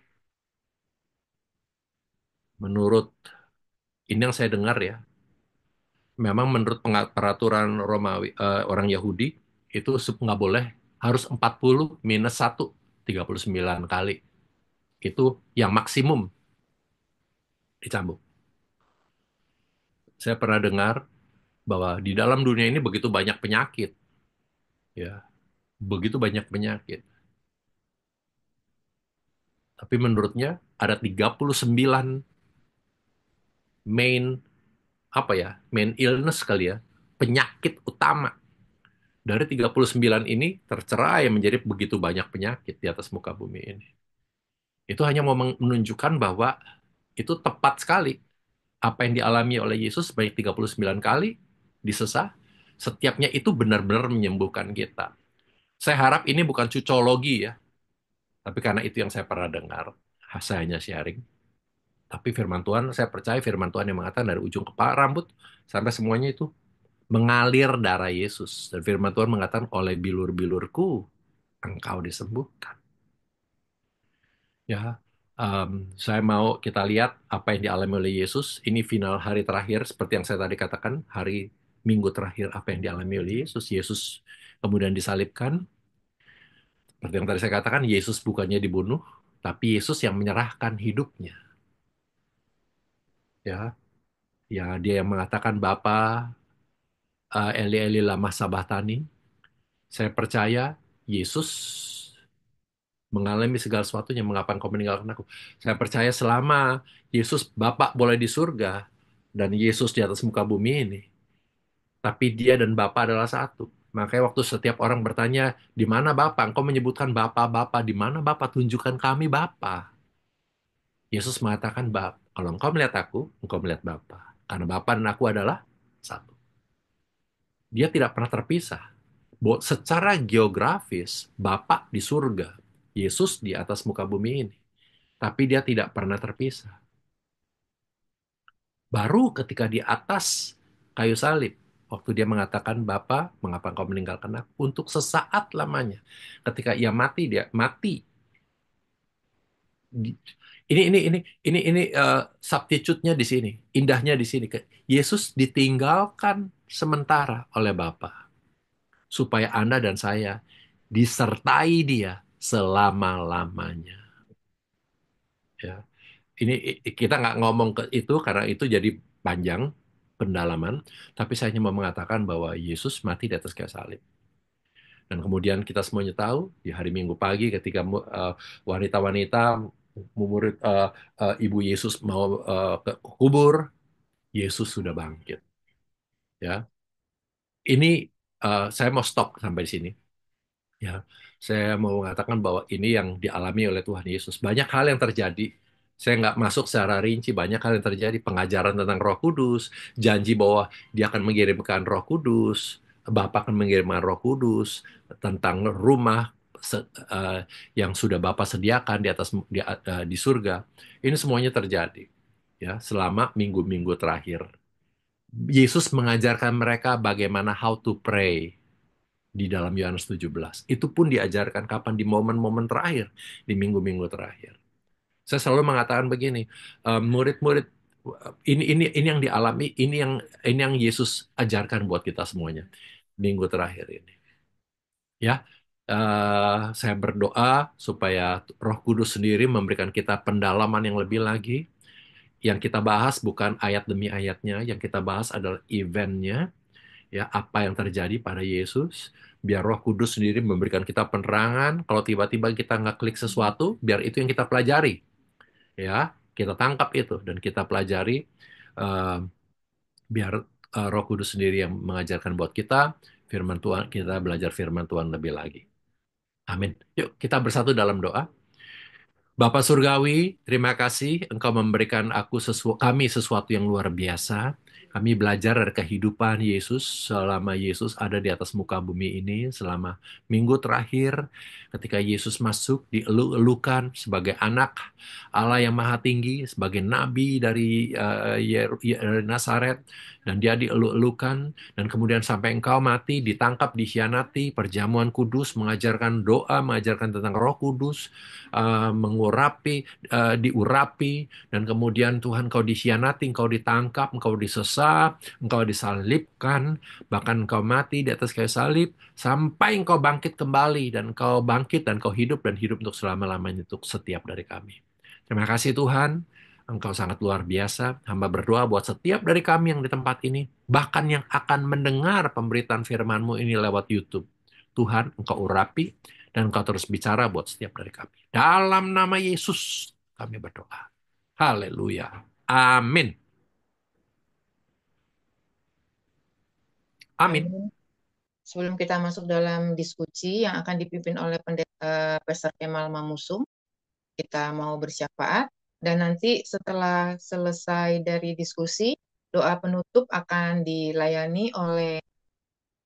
Menurut ini yang saya dengar ya, memang menurut peraturan Romawi, orang Yahudi, itu nggak boleh, harus 40 minus 1, 39 kali. Itu yang maksimum dicambuk. Saya pernah dengar bahwa di dalam dunia ini begitu banyak penyakit. Ya, begitu banyak penyakit. Tapi menurutnya ada 39 main, apa ya, main illness kali ya, penyakit utama. Dari 39 ini tercerai menjadi begitu banyak penyakit di atas muka bumi ini. Itu hanya mau menunjukkan bahwa itu tepat sekali. Apa yang dialami oleh Yesus sebanyak 39 kali disesah, setiapnya itu benar-benar menyembuhkan kita. Saya harap ini bukan cucologi ya, tapi karena itu yang saya pernah dengar, saya hanya sharing. Tapi firman Tuhan, saya percaya firman Tuhan yang mengatakan dari ujung kepala rambut sampai semuanya itu mengalir darah Yesus. Dan firman Tuhan mengatakan oleh bilur-bilurku engkau disembuhkan. Ya, saya mau kita lihat apa yang dialami oleh Yesus. Ini final hari terakhir, seperti yang saya tadi katakan, hari Minggu terakhir apa yang dialami oleh Yesus. Yesus kemudian disalibkan. Seperti yang tadi saya katakan, Yesus bukannya dibunuh, tapi Yesus yang menyerahkan hidupnya. Ya, ya dia yang mengatakan Bapa, Eli Eli lama sabachthani. Saya percaya Yesus mengalami segala sesuatunya, mengapa engkau meninggalkan aku. Saya percaya selama Yesus Bapa boleh di surga dan Yesus di atas muka bumi ini, tapi dia dan Bapa adalah satu. Makanya waktu setiap orang bertanya, di mana Bapa? Engkau menyebutkan Bapa, Bapa, di mana Bapa? Tunjukkan kami Bapa. Yesus mengatakan, kalau engkau melihat aku, engkau melihat Bapa. Karena Bapa dan aku adalah satu. Dia tidak pernah terpisah. Secara geografis, Bapa di surga, Yesus di atas muka bumi ini. Tapi dia tidak pernah terpisah. Baru ketika di atas kayu salib, waktu dia mengatakan, Bapa, mengapa engkau meninggalkan aku? Untuk sesaat lamanya. Ketika ia mati, dia mati. Ini substitute-nya di sini, indahnya di sini. Yesus ditinggalkan sementara oleh Bapa supaya Anda dan saya disertai Dia selama-lamanya. Ya, ini kita nggak ngomong ke itu karena itu jadi panjang pendalaman, tapi saya hanya mau mengatakan bahwa Yesus mati di atas kayu salib. Dan kemudian kita semuanya tahu di hari Minggu pagi ketika wanita-wanita murid Ibu Yesus mau ke kubur, Yesus sudah bangkit. Ya, ini saya mau stop sampai di sini. Ya, saya mau mengatakan bahwa ini yang dialami oleh Tuhan Yesus. Banyak hal yang terjadi. Saya nggak masuk secara rinci. Banyak hal yang terjadi. Pengajaran tentang Roh Kudus, janji bahwa Dia akan mengirimkan Roh Kudus, Bapa akan mengirimkan Roh Kudus, tentang rumah yang sudah Bapa sediakan di atas di surga. Ini semuanya terjadi ya selama minggu-minggu terakhir. Yesus mengajarkan mereka bagaimana how to pray di dalam Yohanes 17. Itu pun diajarkan kapan di momen-momen terakhir, di minggu-minggu terakhir. Saya selalu mengatakan begini, murid-murid ini yang dialami, ini yang Yesus ajarkan buat kita semuanya minggu terakhir ini. Ya, saya berdoa supaya Roh Kudus sendiri memberikan kita pendalaman yang lebih lagi. Yang kita bahas bukan ayat demi ayatnya, yang kita bahas adalah eventnya, ya apa yang terjadi pada Yesus, biar Roh Kudus sendiri memberikan kita penerangan. Kalau tiba-tiba kita nggak klik sesuatu, biar itu yang kita pelajari, ya kita tangkap itu dan kita pelajari, eh, biar Roh Kudus sendiri yang mengajarkan buat kita firman Tuhan, kita belajar firman Tuhan lebih lagi. Amin. Yuk kita bersatu dalam doa. Bapak Surgawi, terima kasih Engkau memberikan kami sesuatu yang luar biasa. Kami belajar dari kehidupan Yesus selama Yesus ada di atas muka bumi ini, selama minggu terakhir ketika Yesus masuk dielu-elukan sebagai anak Allah yang Maha Tinggi, sebagai nabi dari Nazaret, dan dia dielu-elukan, dan kemudian sampai Engkau mati, ditangkap, dikhianati, perjamuan kudus, mengajarkan doa, mengajarkan tentang Roh Kudus, diurapi, dan kemudian Tuhan kau dikhianati, engkau ditangkap, engkau disesat, engkau disalibkan, bahkan engkau mati di atas kayu salib, sampai engkau bangkit kembali, dan engkau bangkit, dan engkau hidup, dan hidup untuk selama-lamanya untuk setiap dari kami. Terima kasih Tuhan, Engkau sangat luar biasa. Hamba berdoa buat setiap dari kami yang di tempat ini, bahkan yang akan mendengar pemberitaan firman-Mu ini lewat YouTube. Tuhan, Engkau urapi, dan Engkau terus bicara buat setiap dari kami. Dalam nama Yesus kami berdoa. Haleluya. Amin. Amin. Amin. Sebelum kita masuk dalam diskusi yang akan dipimpin oleh Pastor Kemal Mamusum, kita mau bersyafaat. Dan nanti setelah selesai dari diskusi, doa penutup akan dilayani oleh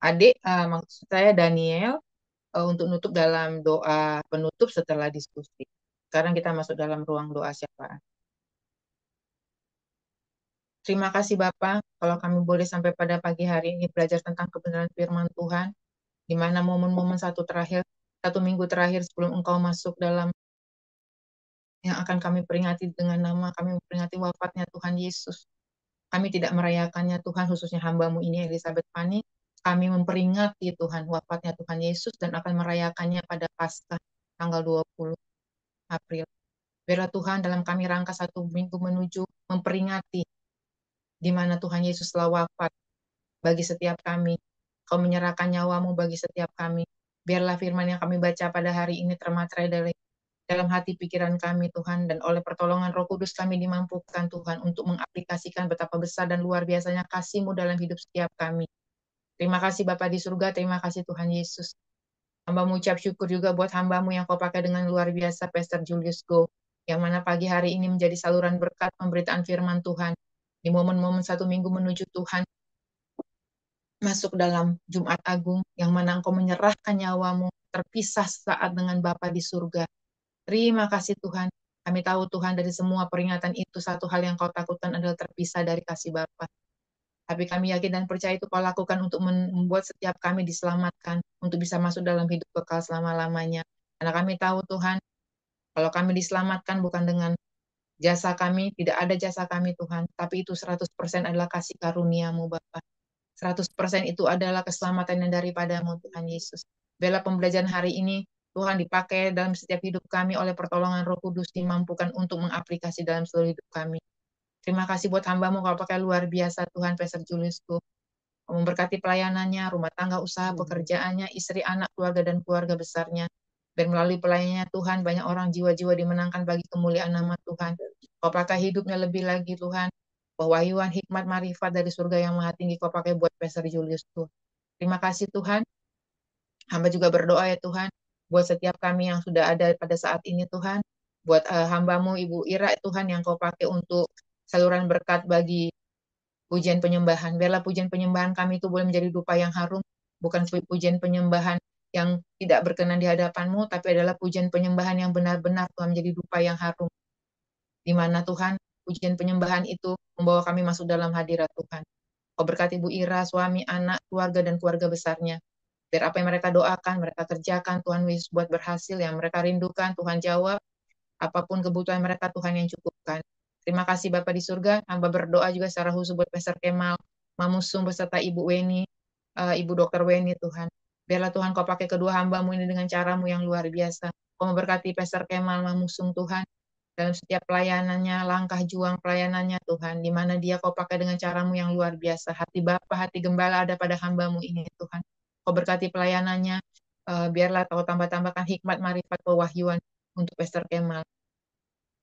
adik, maksud saya Daniel, untuk nutup dalam doa penutup setelah diskusi. Sekarang kita masuk dalam ruang doa syafaat. Terima kasih Bapak, kalau kami boleh sampai pada pagi hari ini belajar tentang kebenaran firman Tuhan, di mana momen-momen satu minggu terakhir sebelum Engkau masuk dalam yang akan kami peringati dengan nama, kami memperingati wafatnya Tuhan Yesus. Kami tidak merayakannya Tuhan, khususnya hambamu ini Elizabeth Pani. Kami memperingati Tuhan wafatnya Tuhan Yesus dan akan merayakannya pada Paskah tanggal 20 April. Biarlah Tuhan dalam kami rangka satu minggu menuju memperingati di mana Tuhan Yesus telah wafat bagi setiap kami. Kau menyerahkan nyawamu bagi setiap kami. Biarlah firman yang kami baca pada hari ini termaterai dalam hati pikiran kami Tuhan, dan oleh pertolongan Roh Kudus kami dimampukan Tuhan untuk mengaplikasikan betapa besar dan luar biasanya kasih-Mu dalam hidup setiap kami. Terima kasih Bapa di surga, terima kasih Tuhan Yesus. Hamba mengucap syukur juga buat hambamu yang kau pakai dengan luar biasa, Pastor Julius Go, yang mana pagi hari ini menjadi saluran berkat pemberitaan firman Tuhan. Di momen-momen satu minggu menuju Tuhan, masuk dalam Jumat Agung, yang mana engkau menyerahkan nyawamu, terpisah saat dengan Bapa di surga. Terima kasih Tuhan. Kami tahu Tuhan dari semua peringatan itu satu hal yang kau takutkan adalah terpisah dari kasih Bapa. Tapi kami yakin dan percaya itu kau lakukan untuk membuat setiap kami diselamatkan, untuk bisa masuk dalam hidup kekal selama-lamanya. Karena kami tahu Tuhan, kalau kami diselamatkan bukan dengan jasa kami, tidak ada jasa kami Tuhan, tapi itu 100% adalah kasih karunia-Mu Bapa. 100% itu adalah keselamatan yang daripadamu Tuhan Yesus. Bela pembelajaran hari ini Tuhan dipakai dalam setiap hidup kami oleh pertolongan Roh Kudus, dimampukan untuk mengaplikasi dalam seluruh hidup kami. Terima kasih buat hambamu kalau pakai luar biasa Tuhan, Pastor Juliusku. Memberkati pelayanannya, rumah tangga, usaha, pekerjaannya, istri, anak, keluarga, dan keluarga besarnya. Dan melalui pelayanannya Tuhan, banyak orang jiwa-jiwa dimenangkan bagi kemuliaan nama Tuhan. Kau pakai hidupnya lebih lagi Tuhan. Pewahyuan, hikmat, marifat dari surga yang maha tinggi kau pakai buat Pastor Julius Tuhan. Terima kasih Tuhan. Hamba juga berdoa ya Tuhan, buat setiap kami yang sudah ada pada saat ini Tuhan, buat hambamu Ibu Ira Tuhan yang kau pakai untuk saluran berkat bagi pujian penyembahan. Biarlah pujian penyembahan kami itu boleh menjadi dupa yang harum, bukan pujian penyembahan yang tidak berkenan di hadapan-Mu, tapi adalah pujian penyembahan yang benar-benar Tuhan menjadi dupa yang harum. Di mana Tuhan, pujian penyembahan itu membawa kami masuk dalam hadirat Tuhan. Kau berkati Ibu Ira, suami, anak, keluarga, dan keluarga besarnya. Biar apa yang mereka doakan, mereka kerjakan, Tuhan Yesus buat berhasil. Yang mereka rindukan, Tuhan jawab. Apapun kebutuhan mereka, Tuhan yang cukupkan. Terima kasih Bapak di surga. Hamba berdoa juga secara khusus buat Pastor Kemal, Mamusung beserta Ibu Weni, Ibu Dokter Weni Tuhan. Biarlah Tuhan kau pakai kedua hambamu ini dengan caramu yang luar biasa. Kau memberkati Pastor Kemal, Mamusung Tuhan. Dalam setiap pelayanannya, langkah juang pelayanannya Tuhan. Di mana dia kau pakai dengan caramu yang luar biasa. Hati Bapa, hati Gembala ada pada hambamu ini Tuhan. Kau berkati pelayanannya. Biarlah kau tambah-tambahkan hikmat, marifat, pewahyuan untuk Pastor Kemal.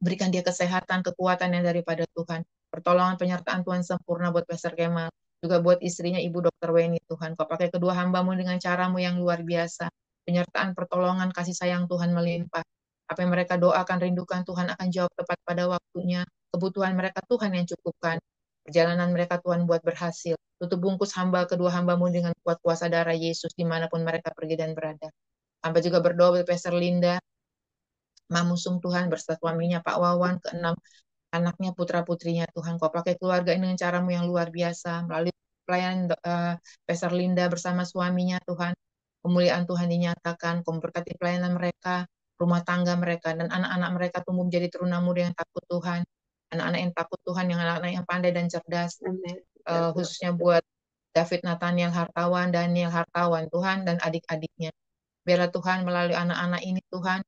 Berikan dia kesehatan, kekuatan yang daripada Tuhan. Pertolongan, penyertaan Tuhan sempurna buat Pastor Kemal. Juga buat istrinya Ibu Dokter Weni Tuhan. Kau pakai kedua hambamu dengan caramu yang luar biasa. Penyertaan, pertolongan, kasih sayang Tuhan melimpah. Apa yang mereka doakan, rindukan Tuhan akan jawab tepat pada waktunya. Kebutuhan mereka Tuhan yang cukupkan. Perjalanan mereka Tuhan buat berhasil. Tutup bungkus kedua hambamu dengan kuat kuasa darah Yesus dimanapun mereka pergi dan berada. Hamba juga berdoa buat Pastor Linda, Mamusung Tuhan beserta suaminya Pak Wawan, keenam anaknya, putra-putrinya Tuhan. Kau pakai keluarga ini dengan caramu yang luar biasa. Melalui pelayanan Pastor Linda bersama suaminya Tuhan. Kemuliaan Tuhan dinyatakan. Kau memberkati pelayanan mereka, rumah tangga mereka, dan anak-anak mereka tumbuh menjadi teruna muda yang takut Tuhan. Anak-anak yang takut Tuhan, yang anak-anak yang pandai dan cerdas. Khususnya buat David Nathaniel Hartawan, Daniel Hartawan, Tuhan, dan adik-adiknya. Biarlah Tuhan melalui anak-anak ini Tuhan,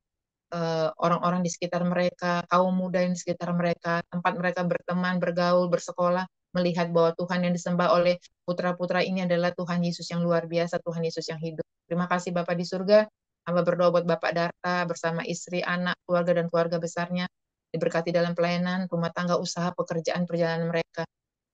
orang-orang di sekitar mereka, kaum muda yang di sekitar mereka, tempat mereka berteman, bergaul, bersekolah, melihat bahwa Tuhan yang disembah oleh putra-putra ini adalah Tuhan Yesus yang luar biasa, Tuhan Yesus yang hidup. Terima kasih Bapak di surga. Hamba berdoa buat Bapak Darta bersama istri, anak, keluarga, dan keluarga besarnya. Diberkati dalam pelayanan, rumah tangga, usaha, pekerjaan, perjalanan mereka.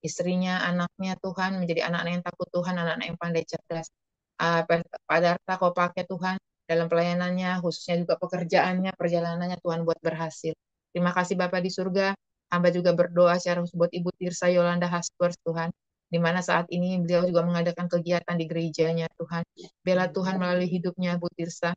Istrinya, anaknya Tuhan, menjadi anak-anak yang takut Tuhan, anak-anak yang pandai cerdas. Pak Darta kau pakai Tuhan, dalam pelayanannya, khususnya juga pekerjaannya, perjalanannya Tuhan buat berhasil. Terima kasih Bapak di surga. Hamba juga berdoa secara khusus buat Ibu Tirsa Yolanda Haspers Tuhan, di mana saat ini beliau juga mengadakan kegiatan di gerejanya Tuhan. Biarlah Tuhan melalui hidupnya Bu Tirsa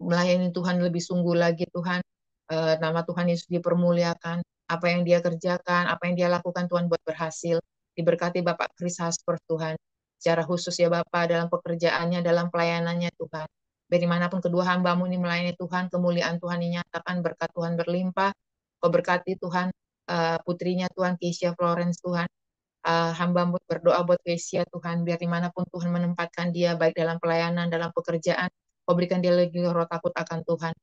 melayani Tuhan lebih sungguh lagi Tuhan. Nama Tuhan Yesus dipermuliakan. apa yang dia kerjakan, apa yang dia lakukan Tuhan buat berhasil. Diberkati Bapak Chris Hasper Tuhan. Secara khusus ya Bapak dalam pekerjaannya, dalam pelayanannya Tuhan. Dari manapun kedua hamba-Mu ini melayani Tuhan, kemuliaan Tuhan dinyatakan, berkat Tuhan berlimpah. Kau berkati Tuhan putrinya Tuhan, Keisha Florence Tuhan. Hamba berdoa buat Keisha Tuhan, biar dimanapun Tuhan menempatkan dia, baik dalam pelayanan, dalam pekerjaan, Kau berikan dia lagi roh takut akan Tuhan.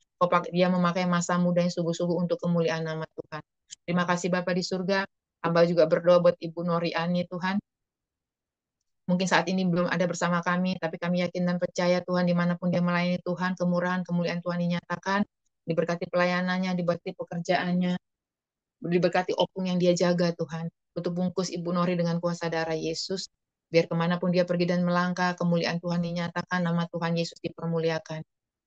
Dia memakai masa muda yang sungguh-sungguh untuk kemuliaan nama Tuhan. Terima kasih Bapak di surga. Hamba juga berdoa buat Ibu Noriani Tuhan. Mungkin saat ini belum ada bersama kami, tapi kami yakin dan percaya Tuhan dimanapun dia melayani Tuhan, kemurahan, kemuliaan Tuhan dinyatakan, diberkati pelayanannya, diberkati pekerjaannya, diberkati opung yang dia jaga Tuhan. Tutup bungkus Ibu Nori dengan kuasa darah Yesus, biar kemanapun dia pergi dan melangkah, kemuliaan Tuhan dinyatakan, nama Tuhan Yesus dipermuliakan.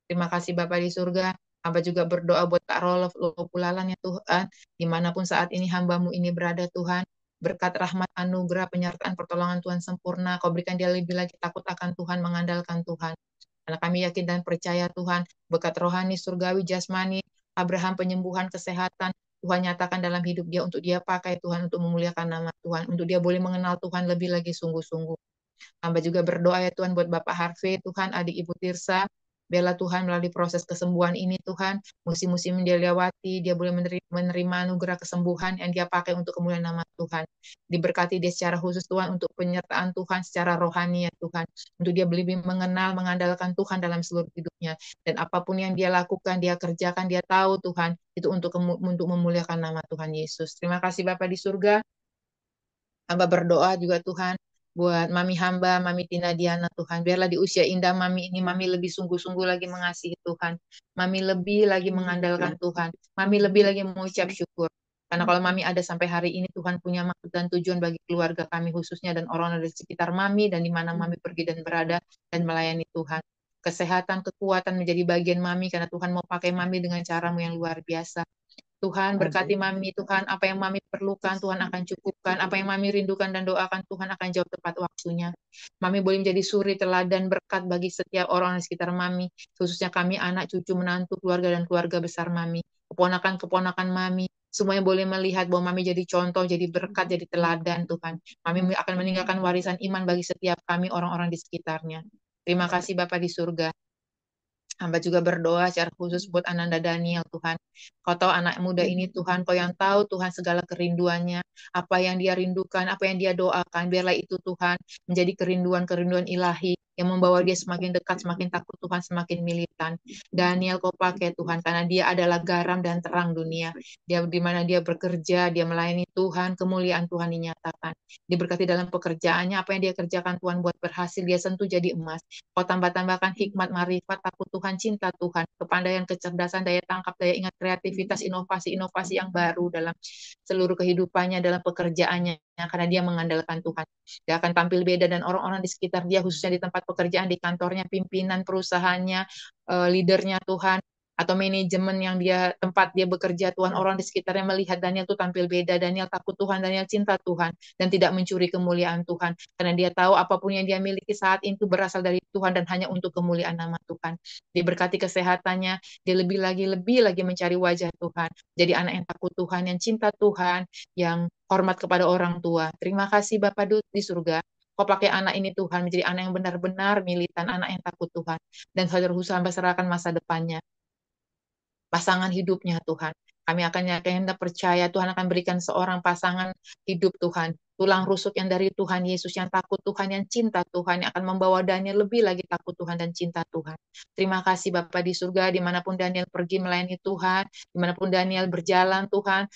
Terima kasih Bapak di surga. Hamba juga berdoa buat Kak Rolof Pulalan ya Tuhan, dimanapun saat ini hamba-Mu ini berada Tuhan, berkat rahmat anugerah penyertaan pertolongan Tuhan sempurna, Kau berikan dia lebih lagi takut akan Tuhan, mengandalkan Tuhan. Karena kami yakin dan percaya Tuhan, berkat rohani, surgawi, jasmani, Abraham penyembuhan, kesehatan, Tuhan nyatakan dalam hidup dia untuk dia pakai Tuhan untuk memuliakan nama Tuhan, untuk dia boleh mengenal Tuhan lebih lagi sungguh-sungguh. Hamba juga berdoa ya Tuhan buat Bapak Harvey, Tuhan, adik Ibu Tirsa, biarlah Tuhan melalui proses kesembuhan ini Tuhan, musim-musim yang dia lewati, dia boleh menerima anugerah kesembuhan yang dia pakai untuk kemuliaan nama Tuhan. Diberkati dia secara khusus Tuhan untuk penyertaan Tuhan secara rohani ya Tuhan, untuk dia lebih mengenal, mengandalkan Tuhan dalam seluruh hidupnya. Dan apapun yang dia lakukan, dia kerjakan, dia tahu Tuhan, itu untuk memuliakan nama Tuhan Yesus. Terima kasih Bapak di surga. Hamba berdoa juga Tuhan buat Mami hamba, Mami Tina Diana Tuhan. Biarlah di usia indah Mami ini, Mami lebih sungguh-sungguh lagi mengasihi Tuhan. Mami lebih lagi mengandalkan Tuhan. Mami lebih lagi mengucap syukur. Karena kalau Mami ada sampai hari ini, Tuhan punya maksud dan tujuan bagi keluarga kami khususnya dan orang di sekitar Mami dan di mana Mami pergi dan berada dan melayani Tuhan. Kesehatan, kekuatan menjadi bagian Mami karena Tuhan mau pakai Mami dengan caramu yang luar biasa. Tuhan berkati Mami, Tuhan apa yang Mami perlukan Tuhan akan cukupkan, apa yang Mami rindukan dan doakan Tuhan akan jawab tepat waktunya. Mami boleh menjadi suri teladan berkat bagi setiap orang di sekitar Mami, khususnya kami anak, cucu, menantu, keluarga dan keluarga besar Mami, keponakan-keponakan Mami, semuanya boleh melihat bahwa Mami jadi contoh, jadi berkat, jadi teladan Tuhan. Mami akan meninggalkan warisan iman bagi setiap kami orang-orang di sekitarnya. Terima kasih Bapak di surga. Hamba juga berdoa secara khusus buat Ananda Daniel, Tuhan. Kau tahu anak muda ini, Tuhan. Kau yang tahu, Tuhan, segala kerinduannya. Apa yang dia rindukan, apa yang dia doakan. Biarlah itu, Tuhan, menjadi kerinduan-kerinduan ilahi yang membawa dia semakin dekat, semakin takut Tuhan, semakin militan. Daniel, kau pakai, Tuhan, karena dia adalah garam dan terang dunia. Dia di mana dia bekerja, dia melayani Tuhan, kemuliaan Tuhan dinyatakan. Diberkati dalam pekerjaannya, apa yang dia kerjakan, Tuhan, buat berhasil, dia sentuh jadi emas. Kau tambah-tambahkan hikmat, marifat, takut Tuhan, cinta Tuhan, kepandaian, kecerdasan, daya tangkap, daya ingat, kreativitas, inovasi-inovasi yang baru dalam seluruh kehidupannya, dalam pekerjaannya, karena dia mengandalkan Tuhan. Dia akan tampil beda dan orang-orang di sekitar dia, khususnya di tempat pekerjaan, di kantornya, pimpinan, perusahaannya, leadernya Tuhan, atau manajemen yang tempat dia bekerja Tuhan, orang di sekitarnya melihat Daniel itu tampil beda, Daniel takut Tuhan, Daniel cinta Tuhan, dan tidak mencuri kemuliaan Tuhan, karena dia tahu apapun yang dia miliki saat itu berasal dari Tuhan dan hanya untuk kemuliaan nama Tuhan. Diberkati kesehatannya, dia lebih lagi mencari wajah Tuhan, jadi anak yang takut Tuhan, yang cinta Tuhan, yang hormat kepada orang tua. Terima kasih Bapak di surga. Kau pakai anak ini Tuhan menjadi anak yang benar-benar militan, anak yang takut Tuhan, dan saudara hamba serahkan masa depannya, pasangan hidupnya Tuhan. Kami akan yakin dan percaya Tuhan akan berikan seorang pasangan hidup Tuhan. Tulang rusuk yang dari Tuhan Yesus, yang takut Tuhan, yang cinta Tuhan, yang akan membawa Daniel lebih lagi takut Tuhan dan cinta Tuhan. Terima kasih Bapa di surga, dimanapun Daniel pergi melayani Tuhan, dimanapun Daniel berjalan Tuhan,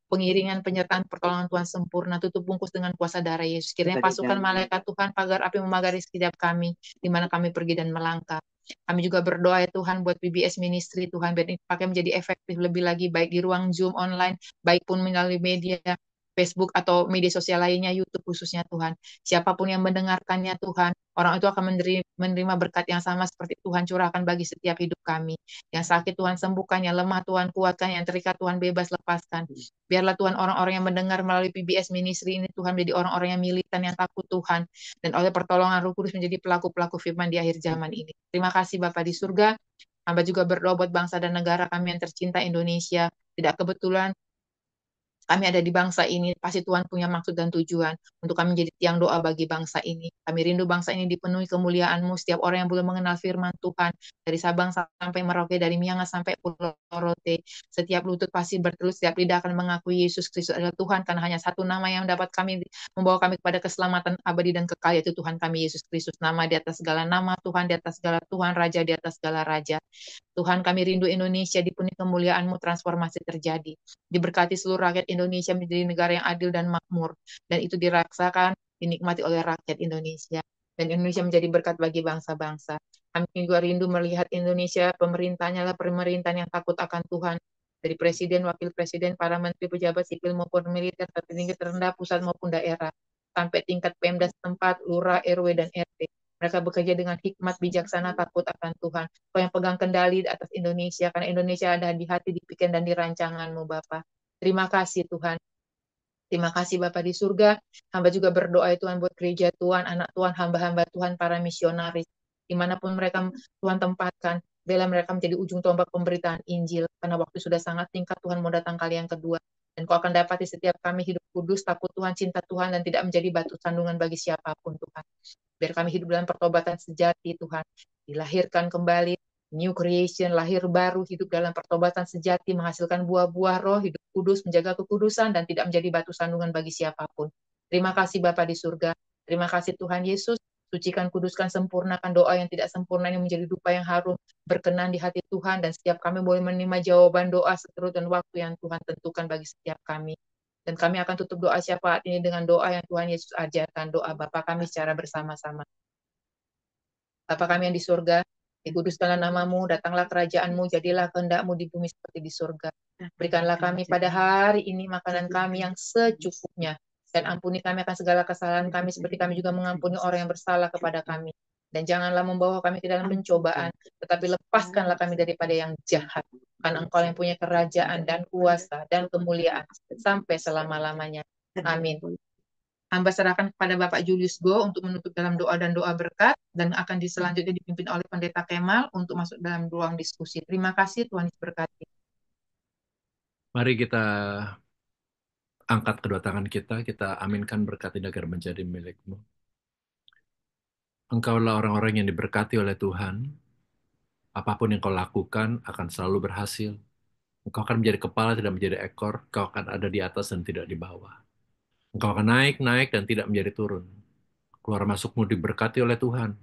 pengiringan, penyertaan, pertolongan Tuhan sempurna, tutup bungkus dengan kuasa darah Yesus. Kiranya pasukan malaikat Tuhan, pagar api memagari setiap kami, di mana kami pergi dan melangkah. Kami juga berdoa ya Tuhan buat PBS Ministry Tuhan, biar ini pakai menjadi efektif lebih lagi, baik di ruang Zoom online, baik pun melalui media Facebook atau media sosial lainnya, YouTube khususnya Tuhan. Siapapun yang mendengarkannya Tuhan, orang itu akan menerima berkat yang sama seperti Tuhan curahkan bagi setiap hidup kami. Yang sakit Tuhan sembuhkan, yang lemah Tuhan kuatkan, yang terikat Tuhan bebas lepaskan. Biarlah Tuhan orang-orang yang mendengar melalui PBS Ministry ini Tuhan menjadi orang-orang yang militan, yang takut Tuhan, dan oleh pertolongan Roh Kudus menjadi pelaku-pelaku firman di akhir zaman ini. Terima kasih Bapak di surga. Hamba juga berdoa buat bangsa dan negara kami yang tercinta Indonesia. Tidak kebetulan Kami ada di bangsa ini, pasti Tuhan punya maksud dan tujuan untuk kami menjadi tiang doa bagi bangsa ini. Kami rindu bangsa ini dipenuhi kemuliaan-Mu, setiap orang yang belum mengenal firman Tuhan, dari Sabang sampai Merauke, dari Miangas sampai Pulau Rote, setiap lutut pasti bertelur, setiap lidah akan mengakui Yesus Kristus adalah Tuhan, karena hanya satu nama yang dapat kami membawa kami kepada keselamatan abadi dan kekal, yaitu Tuhan kami Yesus Kristus. Nama di atas segala nama, Tuhan di atas segala Tuhan, Raja di atas segala Raja. Tuhan, kami rindu Indonesia dipenuhi kemuliaan-Mu, transformasi terjadi. Diberkati seluruh rakyat Indonesia menjadi negara yang adil dan makmur. Dan itu dirasakan, dinikmati oleh rakyat Indonesia. Dan Indonesia menjadi berkat bagi bangsa-bangsa. Kami juga rindu melihat Indonesia, pemerintahnya adalah pemerintahan yang takut akan Tuhan. Dari presiden, wakil presiden, para menteri, pejabat sipil maupun militer, tertinggi, terendah, pusat maupun daerah. Sampai tingkat Pemda setempat, lurah, RW, dan RT. Mereka bekerja dengan hikmat, bijaksana, takut akan Tuhan. Kau yang pegang kendali di atas Indonesia, karena Indonesia ada di hati, di pikiran, dan di rancangan-Mu, Bapa. Terima kasih, Tuhan. Terima kasih, Bapa di surga. Hamba juga berdoa, ya Tuhan, buat gereja Tuhan, anak Tuhan, hamba-hamba Tuhan, para misionaris. Dimanapun mereka Tuhan tempatkan, bela mereka menjadi ujung tombak pemberitaan Injil. Karena waktu sudah sangat singkat, Tuhan mau datang kali yang kedua. Dan Kau akan dapati setiap kami hidup kudus, takut Tuhan, cinta Tuhan, dan tidak menjadi batu sandungan bagi siapapun, Tuhan. Biar kami hidup dalam pertobatan sejati, Tuhan. Dilahirkan kembali, new creation, lahir baru, hidup dalam pertobatan sejati, menghasilkan buah-buah roh, hidup kudus, menjaga kekudusan, dan tidak menjadi batu sandungan bagi siapapun. Terima kasih Bapa di surga. Terima kasih Tuhan Yesus. Sucikan, kuduskan, sempurnakan doa yang tidak sempurna ini menjadi dupa yang harum, berkenan di hati Tuhan, dan setiap kami boleh menerima jawaban doa seturut dan waktu yang Tuhan tentukan bagi setiap kami. Dan kami akan tutup doa syafaat ini dengan doa yang Tuhan Yesus ajarkan, doa Bapa kami secara bersama-sama. Bapa kami yang di surga, dikuduskanlah namamu, datanglah kerajaanmu, jadilah kehendak-Mu di bumi seperti di surga. Berikanlah kami pada hari ini makanan kami yang secukupnya, dan ampuni kami akan segala kesalahan kami, seperti kami juga mengampuni orang yang bersalah kepada kami. Dan janganlah membawa kami ke dalam pencobaan, tetapi lepaskanlah kami daripada yang jahat. Karena Engkau yang punya kerajaan dan kuasa dan kemuliaan sampai selama-lamanya. Amin. Hamba serahkan kepada Bapak Julius Go untuk menutup dalam doa dan doa berkat, dan akan selanjutnya dipimpin oleh Pendeta Kemal untuk masuk dalam ruang diskusi. Terima kasih, Tuhan Yesus berkati. Mari kita angkat kedua tangan kita aminkan berkat ini agar menjadi milik-Mu. Engkaulah orang-orang yang diberkati oleh Tuhan. Apapun yang kau lakukan akan selalu berhasil. Engkau akan menjadi kepala, tidak menjadi ekor. Engkau akan ada di atas dan tidak di bawah. Engkau akan naik dan tidak menjadi turun. Keluar masukmu diberkati oleh Tuhan.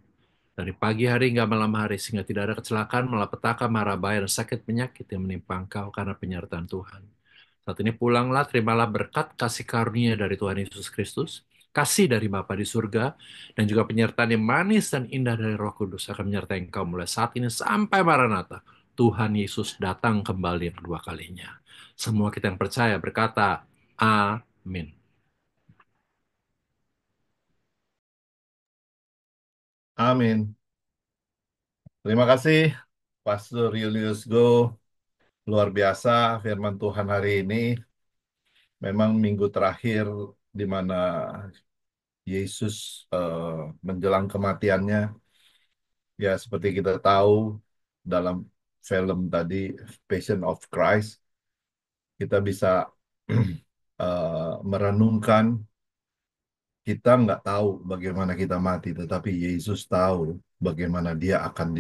Dari pagi hari hingga malam hari, sehingga tidak ada kecelakaan, malapetaka, mara bahaya, dan sakit penyakit yang menimpa engkau karena penyertaan Tuhan. Saat ini pulanglah, terimalah berkat kasih karunia dari Tuhan Yesus Kristus, kasih dari Bapa di surga, dan juga penyertaan yang manis dan indah dari Roh Kudus akan menyertai engkau mulai saat ini sampai Maranatha. Tuhan Yesus datang kembali yang kedua kalinya. Semua kita yang percaya berkata, Amin. Amin. Terima kasih, Pastor Julius Go. Luar biasa firman Tuhan hari ini. Memang minggu terakhir di mana Yesus menjelang kematiannya, ya seperti kita tahu dalam film tadi, Passion of Christ, kita bisa merenungkan, kita nggak tahu bagaimana kita mati, tetapi Yesus tahu bagaimana dia akan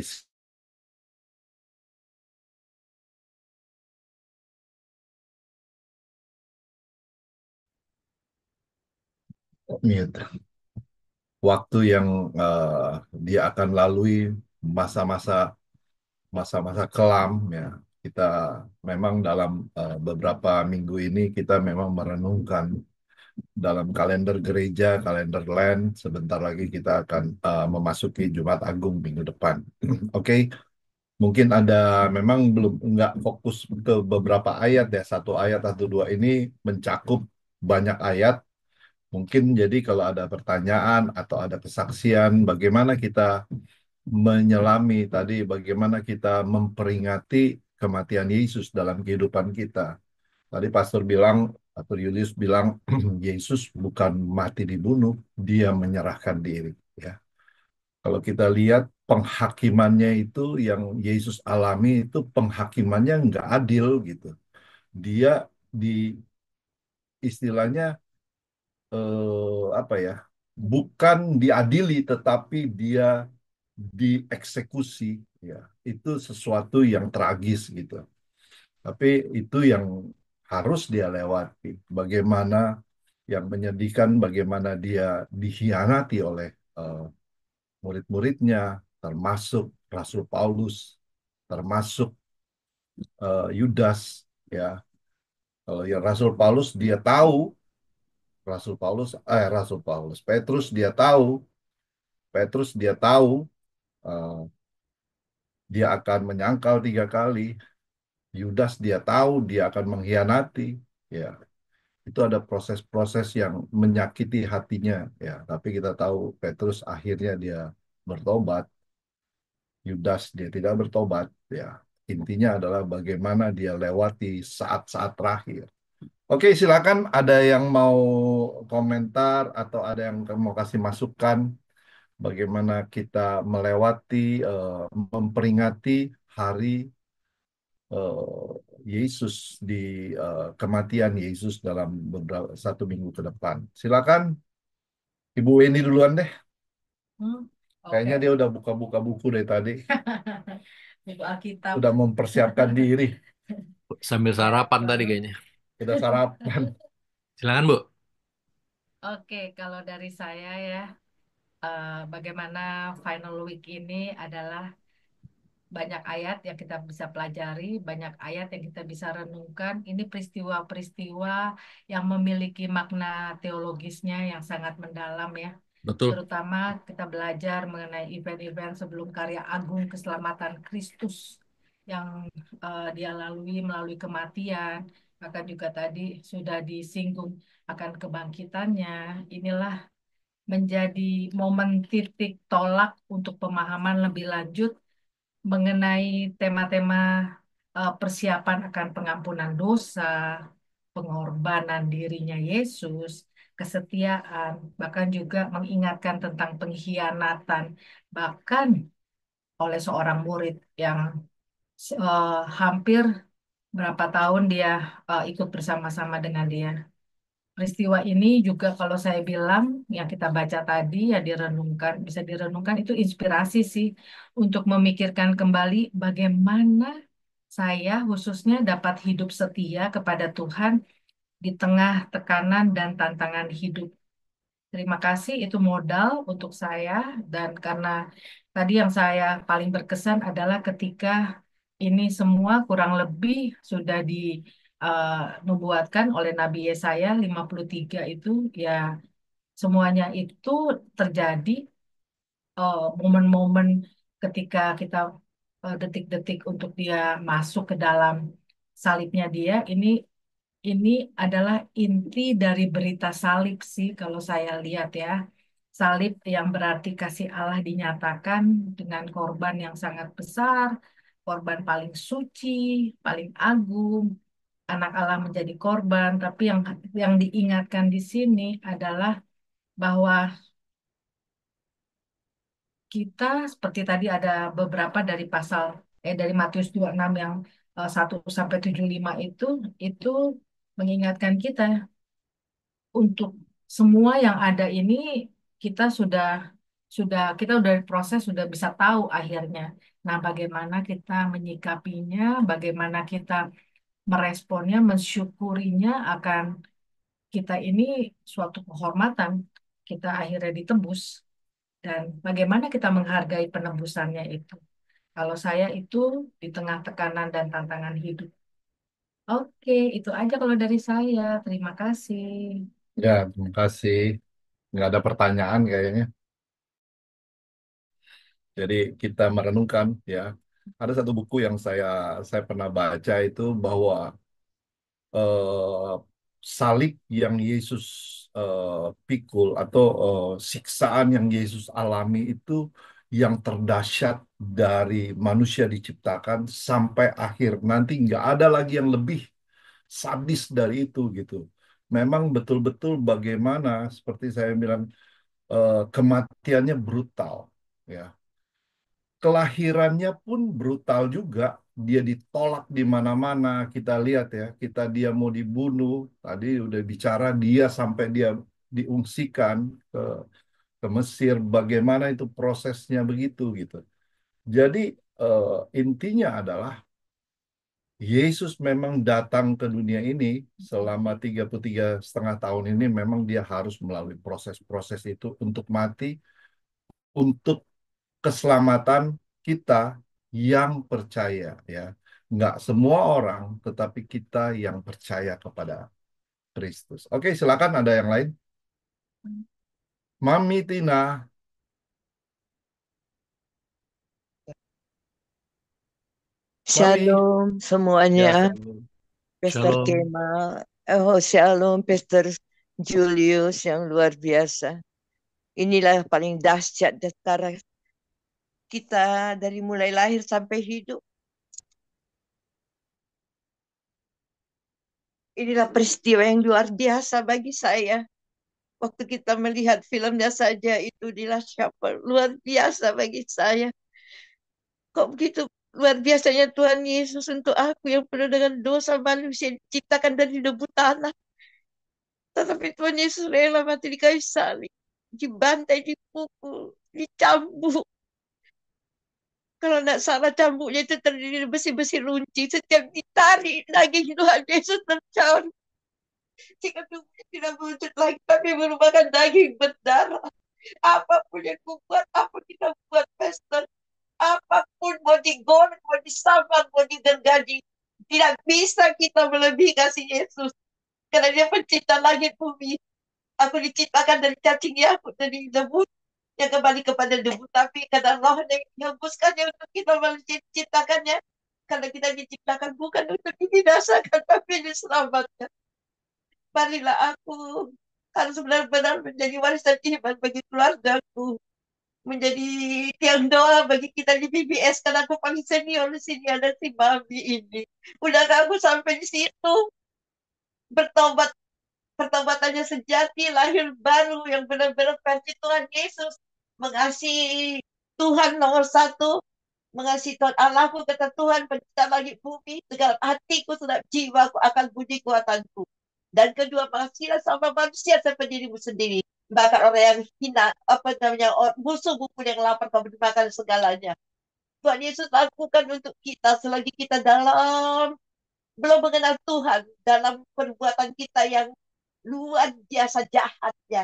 waktu yang dia akan lalui, masa-masa masa-masa kelam, ya. Kita memang dalam beberapa minggu ini kita memang merenungkan dalam kalender gereja, kalender Lent. Sebentar lagi kita akan memasuki Jumat Agung minggu depan. Oke, mungkin ada memang belum nggak fokus ke beberapa ayat ya, satu ayat atau dua ini mencakup banyak ayat. Mungkin jadi kalau ada pertanyaan atau ada kesaksian, bagaimana kita menyelami tadi, bagaimana kita memperingati kematian Yesus dalam kehidupan kita. Tadi Pastor bilang, Pastor Julius bilang, Yesus bukan mati dibunuh, dia menyerahkan diri. Ya, kalau kita lihat penghakimannya itu yang Yesus alami itu penghakimannya nggak adil gitu. Dia di istilahnya apa ya? Bukan diadili, tetapi dia dieksekusi. Ya, itu sesuatu yang tragis gitu. Tapi itu yang harus dia lewati. Bagaimana yang menyedihkan, bagaimana dia dikhianati oleh eh, murid-muridnya, termasuk Rasul Paulus, termasuk Yudas. Ya, kalau ya Rasul Paulus dia tahu, Rasul Paulus, Petrus dia tahu eh, dia akan menyangkal 3 kali. Yudas dia tahu dia akan mengkhianati. Ya, itu ada proses-proses yang menyakiti hatinya. Ya, tapi kita tahu Petrus akhirnya dia bertobat. Yudas dia tidak bertobat. Ya, intinya adalah bagaimana dia lewati saat-saat terakhir. Oke, silakan ada yang mau komentar atau ada yang mau kasih masukan bagaimana kita melewati, memperingati hari eh, Yesus di kematian Yesus dalam beberapa 1 minggu ke depan. Silakan, Ibu Weni duluan deh. Hmm, Kayaknya oke. dia udah buka-buka buku dari tadi, Buku Alkitab. udah mempersiapkan diri, Sambil Ya, sarapan tadi kayaknya. udah sarapan. Silakan, Bu. oke. Kalau dari saya ya, bagaimana final week ini adalah banyak ayat yang kita bisa pelajari, banyak ayat yang kita bisa renungkan. Ini peristiwa-peristiwa yang memiliki makna teologisnya yang sangat mendalam ya. Betul. Terutama kita belajar mengenai event-event sebelum karya agung keselamatan Kristus yang dia lalui melalui kematian. Bahkan juga tadi sudah disinggung akan kebangkitannya. Inilah menjadi momen titik tolak untuk pemahaman lebih lanjut mengenai tema-tema persiapan akan pengampunan dosa, pengorbanan dirinya Yesus, kesetiaan, bahkan juga mengingatkan tentang pengkhianatan, bahkan oleh seorang murid yang hampir berapa tahun dia ikut bersama-sama dengan dia. Peristiwa ini juga kalau saya bilang yang kita baca tadi ya direnungkan, bisa direnungkan itu inspirasi sih untuk memikirkan kembali bagaimana saya khususnya dapat hidup setia kepada Tuhan di tengah tekanan dan tantangan hidup. Terima kasih itu modal untuk saya dan karena tadi yang saya paling berkesan adalah ketika ini semua kurang lebih sudah dinubuatkan oleh Nabi Yesaya 53 itu ya semuanya itu terjadi momen-momen ketika kita detik-detik untuk dia masuk ke dalam salibnya dia ini adalah inti dari berita salib sih kalau saya lihat ya. Salib yang berarti kasih Allah dinyatakan dengan korban yang sangat besar, korban paling suci, paling agung, anak Allah menjadi korban, tapi yang diingatkan di sini adalah bahwa kita seperti tadi ada beberapa dari dari Matius 26 yang 1 sampai 75 itu mengingatkan kita untuk semua yang ada ini kita kita udah proses sudah bisa tahu akhirnya. Nah, bagaimana kita menyikapinya, bagaimana kita meresponnya, mensyukurinya akan kita ini suatu kehormatan. Kita akhirnya ditebus dan bagaimana kita menghargai penebusannya itu. Kalau saya itu di tengah tekanan dan tantangan hidup. Oke, itu aja kalau dari saya. Terima kasih. Ya, terima kasih. Nggak ada pertanyaan kayaknya. Jadi kita merenungkan ya. Ada satu buku yang saya pernah baca itu bahwa eh, salib yang Yesus pikul atau siksaan yang Yesus alami itu yang terdahsyat dari manusia diciptakan sampai akhir. Nanti nggak ada lagi yang lebih sadis dari itu gitu. Memang betul-betul bagaimana seperti saya bilang kematiannya brutal ya. Kelahirannya pun brutal juga dia ditolak di mana-mana. Kita lihat ya, dia mau dibunuh. Tadi udah bicara dia sampai dia diungsikan ke Mesir. Bagaimana itu prosesnya begitu gitu. Jadi intinya adalah Yesus memang datang ke dunia ini selama 33,5 tahun ini memang dia harus melalui proses-proses itu untuk mati untuk keselamatan kita yang percaya ya. Nggak semua orang, tetapi kita yang percaya kepada Kristus. Oke, silakan ada yang lain. Mami Tina, Mami. Shalom Ya, semuanya, selalu. Pastor Shalom. Kemal, Shalom Pastor Julius yang luar biasa. Inilah paling dahsyat antara kita dari mulai lahir sampai hidup. Inilah peristiwa yang luar biasa bagi saya. Waktu kita melihat filmnya saja itu siapa luar biasa bagi saya. Kok begitu luar biasanya Tuhan Yesus untuk aku yang penuh dengan dosa manusia diciptakan dari debu tanah. Tetapi Tuhan Yesus rela mati di kayu salib, dibantai, dipukul, dicambuk. Kalau tidak salah cambuknya itu terdiri dari besi-besi runcing. Setiap ditarik daging Tuhan Yesus tercampur. Jika tubuhnya tidak wujud lagi, tapi merupakan daging berdarah. Apapun yang kubuat, apa kita buat pesta, apapun mau digoreng, mau disambar, mau digergaji, tidak bisa kita melebihi kasih Yesus. Karena dia pencipta langit bumi. Aku diciptakan dari cacing Yakut, dari debu yang kembali kepada debu. Tapi karena Allah yang menghembuskannya untuk kita menciptakannya. Karena kita diciptakan bukan untuk dibinasakan, tapi diselamatkan. Marilah aku harus benar-benar menjadi warisan iman bagi keluargaku. Menjadi tiang doa bagi kita di BBS. Karena aku paling senior di sini ada si Mami ini. Udah aku sampai di situ. Bertobat, pertobatannya sejati, lahir baru yang benar-benar versi Tuhan Yesus, mengasihi Tuhan nomor satu, mengasihi Tuhan Allahku, kata Tuhan pencipta langit bumi, segala hatiku, segala jiwaku akan puji kuatanku. Dan kedua, mengasihilah sama manusia seperti dirimu sendiri. Bahkan orang yang hina, musuh buku yang lapar, kau makan segalanya. Tuhan Yesus lakukan untuk kita selagi kita belum mengenal Tuhan, dalam perbuatan kita yang luar biasa jahatnya.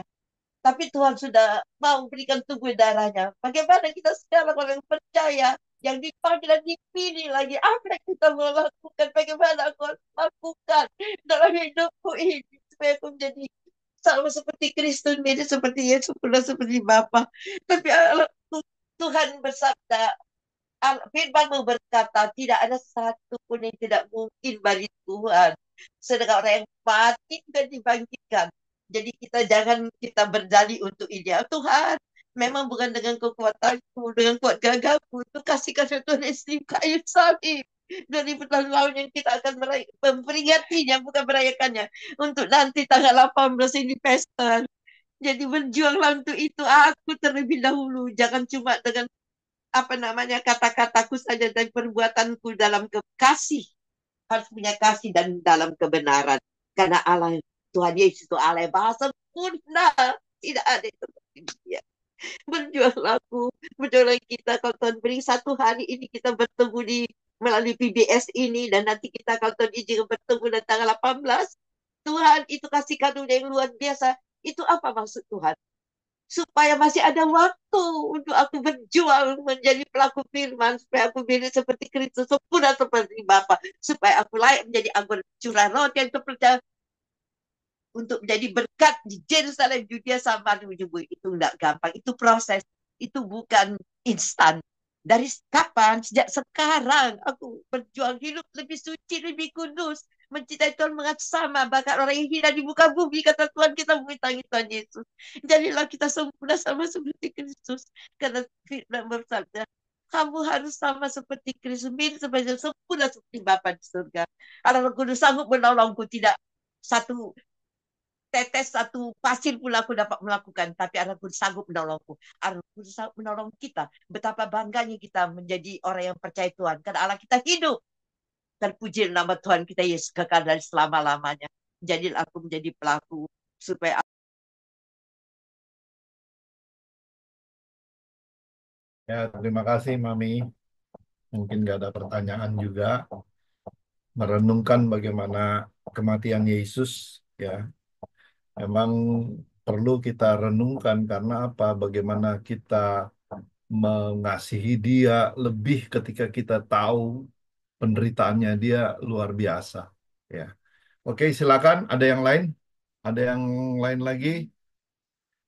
Tapi Tuhan sudah mau berikan tubuh darahnya. Bagaimana kita sekarang orang yang percaya, yang dipanggil dan dipilih lagi, apa yang kita mau lakukan, bagaimana aku harus lakukan dalam hidupku ini, supaya aku menjadi sama seperti Kristus, mirip seperti Yesus, pula seperti Bapa. Tapi Tuhan bersabda, firman berkata, tidak ada satu pun yang tidak mungkin bagi Tuhan. Sedangkan orang yang mati dan dibangkitkan. Jadi jangan kita berdalih untuk ideal Tuhan. Memang bukan dengan kekuatanku, dengan kuat gagahku. Itu kasih kasih Tuhan Yesus kayu salib. 2000 tahun lalu yang kita akan memperingatinya, bukan merayakannya. Untuk nanti tanggal 18 ini pesta. Jadi berjuanglah untuk itu aku terlebih dahulu. Jangan cuma dengan kata-kataku saja dan perbuatanku dalam kasih. Harus punya kasih dan dalam kebenaran. Karena Allah, Tuhan Yesus itu Allah yang maha sempurna. Tidak ada yang seperti dia. Berjuanglah aku, berjuanglah kita. Kalau Tuhan beri satu hari ini kita bertemu melalui PBS ini, dan nanti kita kalau Tuhan izin bertemu dan tanggal 18. Tuhan itu kasih karunia yang luar biasa. Itu apa maksud Tuhan? Supaya masih ada waktu untuk aku berjuang menjadi pelaku firman, supaya aku mirip seperti Kristus, sempurna seperti Bapa, supaya aku layak menjadi anggur curah roti yang terpercaya untuk menjadi berkat di Yerusalem, Judea, Samaria, ujung. Itu enggak gampang, itu proses, itu bukan instan. Dari kapan? Sejak sekarang aku berjuang hidup lebih suci, lebih kudus, mencintai Tuhan mengasihi sama, bahkan orang yang hina di muka bumi, kata Tuhan kita memintangi Tuhan Yesus. Jadilah kita sempurna sama seperti Kristus. Karena firman bersabda, kamu harus sama seperti Kristus, mirip seperti sempurna seperti Bapa di surga. Allah Kudus sanggup menolongku, tidak satu tetes satu pasir pun aku dapat melakukan, tapi Allah pun sanggup menolongku. Allah pun sanggup menolong kita. Betapa bangganya kita menjadi orang yang percaya Tuhan. Karena Allah kita hidup. Terpuji nama Tuhan kita Yesus kekal dari selama-lamanya. Jadilah aku menjadi pelaku supaya Ya, terima kasih Mami. Mungkin nggak ada pertanyaan juga. Merenungkan bagaimana kematian Yesus, ya, memang perlu kita renungkan karena apa? Bagaimana kita mengasihi Dia lebih ketika kita tahu penderitaannya Dia luar biasa. Ya, oke, silakan. Ada yang lain? Ada yang lain lagi?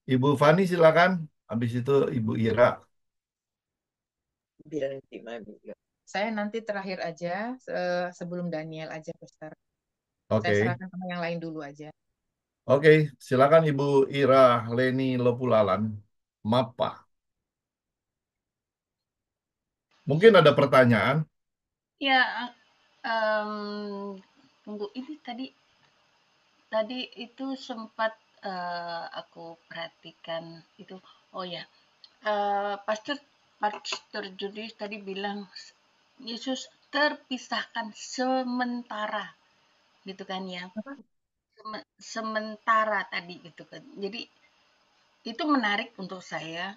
Ibu Fani silakan. Habis itu Ibu Ira. biar nanti mami. Saya nanti terakhir aja, sebelum Daniel aja, Pastor. Saya Oke, serahkan sama yang lain dulu aja. oke, silakan Ibu Ira Leni Lopulalan. Mapa. Mungkin ada pertanyaan. Ya, tunggu ini tadi itu sempat aku perhatikan itu. Oh ya, Pastor Pastor Judis tadi bilang Yesus terpisahkan sementara, gitu kan ya? Sementara tadi gitu kan. Jadi itu menarik untuk saya.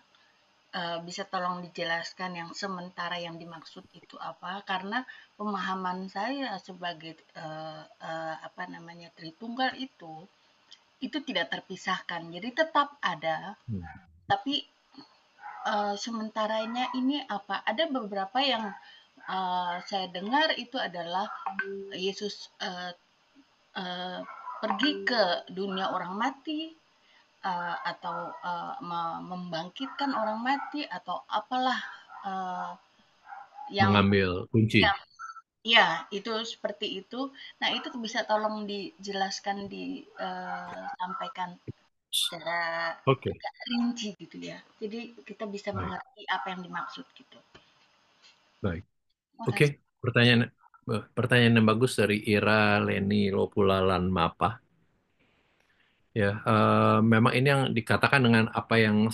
Bisa tolong dijelaskan yang sementara yang dimaksud itu apa? Karena pemahaman saya sebagai apa namanya Tritunggal itu tidak terpisahkan. Jadi tetap ada, tapi sementaranya ini apa? Ada beberapa yang saya dengar itu adalah Yesus pergi ke dunia orang mati, atau membangkitkan orang mati atau apalah yang Mengambil kunci. ya, ya itu seperti itu. Nah itu bisa tolong dijelaskan disampaikan secara Oke, agak rinci gitu ya. Jadi kita bisa baik, mengerti apa yang dimaksud gitu. baik. Terima Oke, kasih. pertanyaan pertanyaan yang bagus dari Ira Leni Lopulalan Mapa. Ya, memang ini yang dikatakan dengan apa yang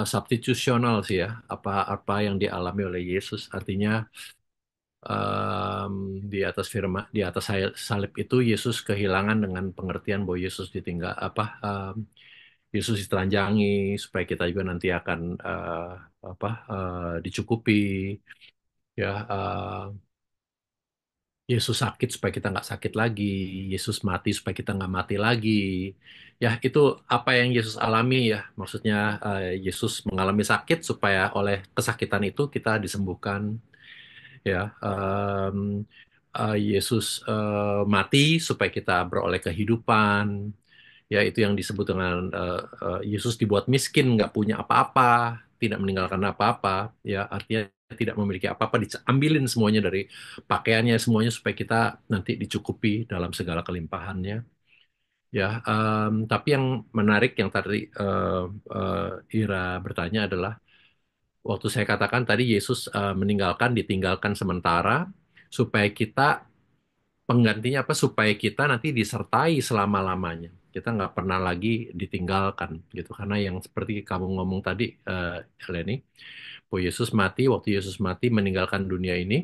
substitusional sih ya, apa yang dialami oleh Yesus. Artinya di atas di atas salib itu Yesus kehilangan dengan pengertian bahwa Yesus ditinggal Yesus ditelanjangi supaya kita juga nanti akan dicukupi, ya. Yesus sakit supaya kita nggak sakit lagi, Yesus mati supaya kita nggak mati lagi. Ya, itu apa yang Yesus alami ya. Maksudnya Yesus mengalami sakit supaya oleh kesakitan itu kita disembuhkan. Ya, Yesus mati supaya kita beroleh kehidupan. Ya, itu yang disebut dengan Yesus dibuat miskin, nggak punya apa-apa, tidak meninggalkan apa-apa. Ya, artinya tidak memiliki apa-apa, diambilin semuanya dari pakaiannya, semuanya supaya kita nanti dicukupi dalam segala kelimpahannya. Ya, tapi yang menarik yang tadi Ira bertanya adalah waktu saya katakan tadi Yesus ditinggalkan sementara supaya kita penggantinya apa? Supaya kita nanti disertai selama-lamanya. Kita nggak pernah lagi ditinggalkan gitu. Karena yang seperti kamu ngomong tadi, Eleni, bahwa waktu Yesus mati meninggalkan dunia ini,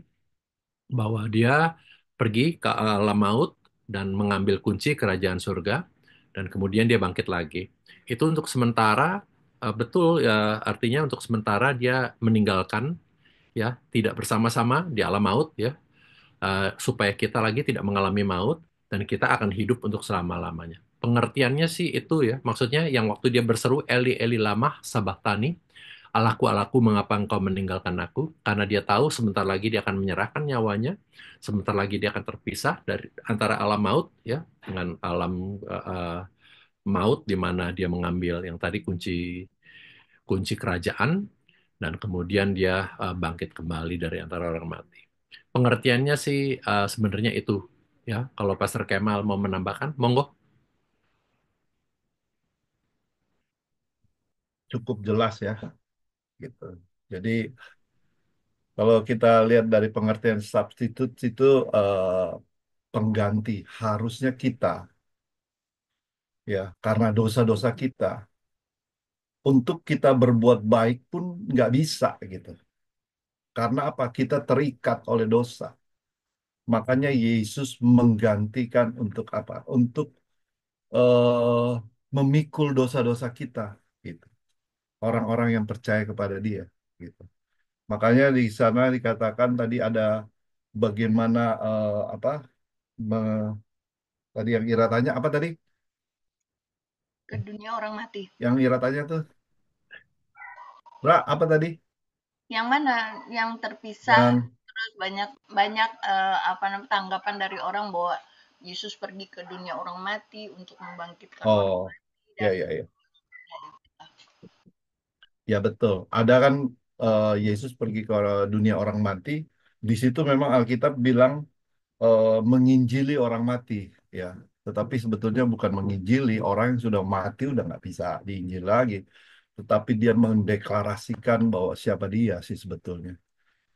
bahwa dia pergi ke alam maut dan mengambil kunci kerajaan surga, dan kemudian dia bangkit lagi. Itu untuk sementara, betul ya, artinya untuk sementara dia meninggalkan, ya, tidak bersama-sama di alam maut, ya, supaya kita lagi tidak mengalami maut dan kita akan hidup untuk selama-lamanya. Pengertiannya sih itu ya, maksudnya yang waktu dia berseru Eli Eli lama sabachthani, Allahku Allahku mengapa engkau meninggalkan aku? Karena dia tahu sebentar lagi dia akan menyerahkan nyawanya, sebentar lagi dia akan terpisah dari antara alam maut ya dengan alam maut di mana dia mengambil yang tadi kunci kunci kerajaan dan kemudian dia bangkit kembali dari antara orang mati. Pengertiannya sih sebenarnya itu ya. Kalau Pastor Kemal mau menambahkan, monggo. Cukup jelas ya, gitu. Jadi kalau kita lihat dari pengertian substitute itu pengganti, harusnya kita ya, karena dosa-dosa kita. Untuk kita berbuat baik pun nggak bisa gitu. Karena apa? Kita terikat oleh dosa. Makanya Yesus menggantikan untuk apa? Untuk eh, memikul dosa-dosa kita gitu. Orang-orang yang percaya kepada Dia gitu. Makanya di sana dikatakan tadi ada bagaimana apa? me- Tadi yang Ira tanya apa tadi? Ke dunia orang mati. Yang Ira tanya tuh, Ra, apa tadi? Yang mana? Yang terpisah, Yang terus banyak banyak apa namanya tanggapan dari orang bahwa Yesus pergi ke dunia orang mati untuk membangkitkan orang oh mati ya dan ya ya ya betul. Ada kan Yesus pergi ke dunia orang mati. Di situ memang Alkitab bilang menginjili orang mati, ya. Tetapi sebetulnya bukan menginjili orang yang sudah mati, udah nggak bisa diinjil lagi. Tetapi dia mendeklarasikan bahwa siapa dia sih sebetulnya,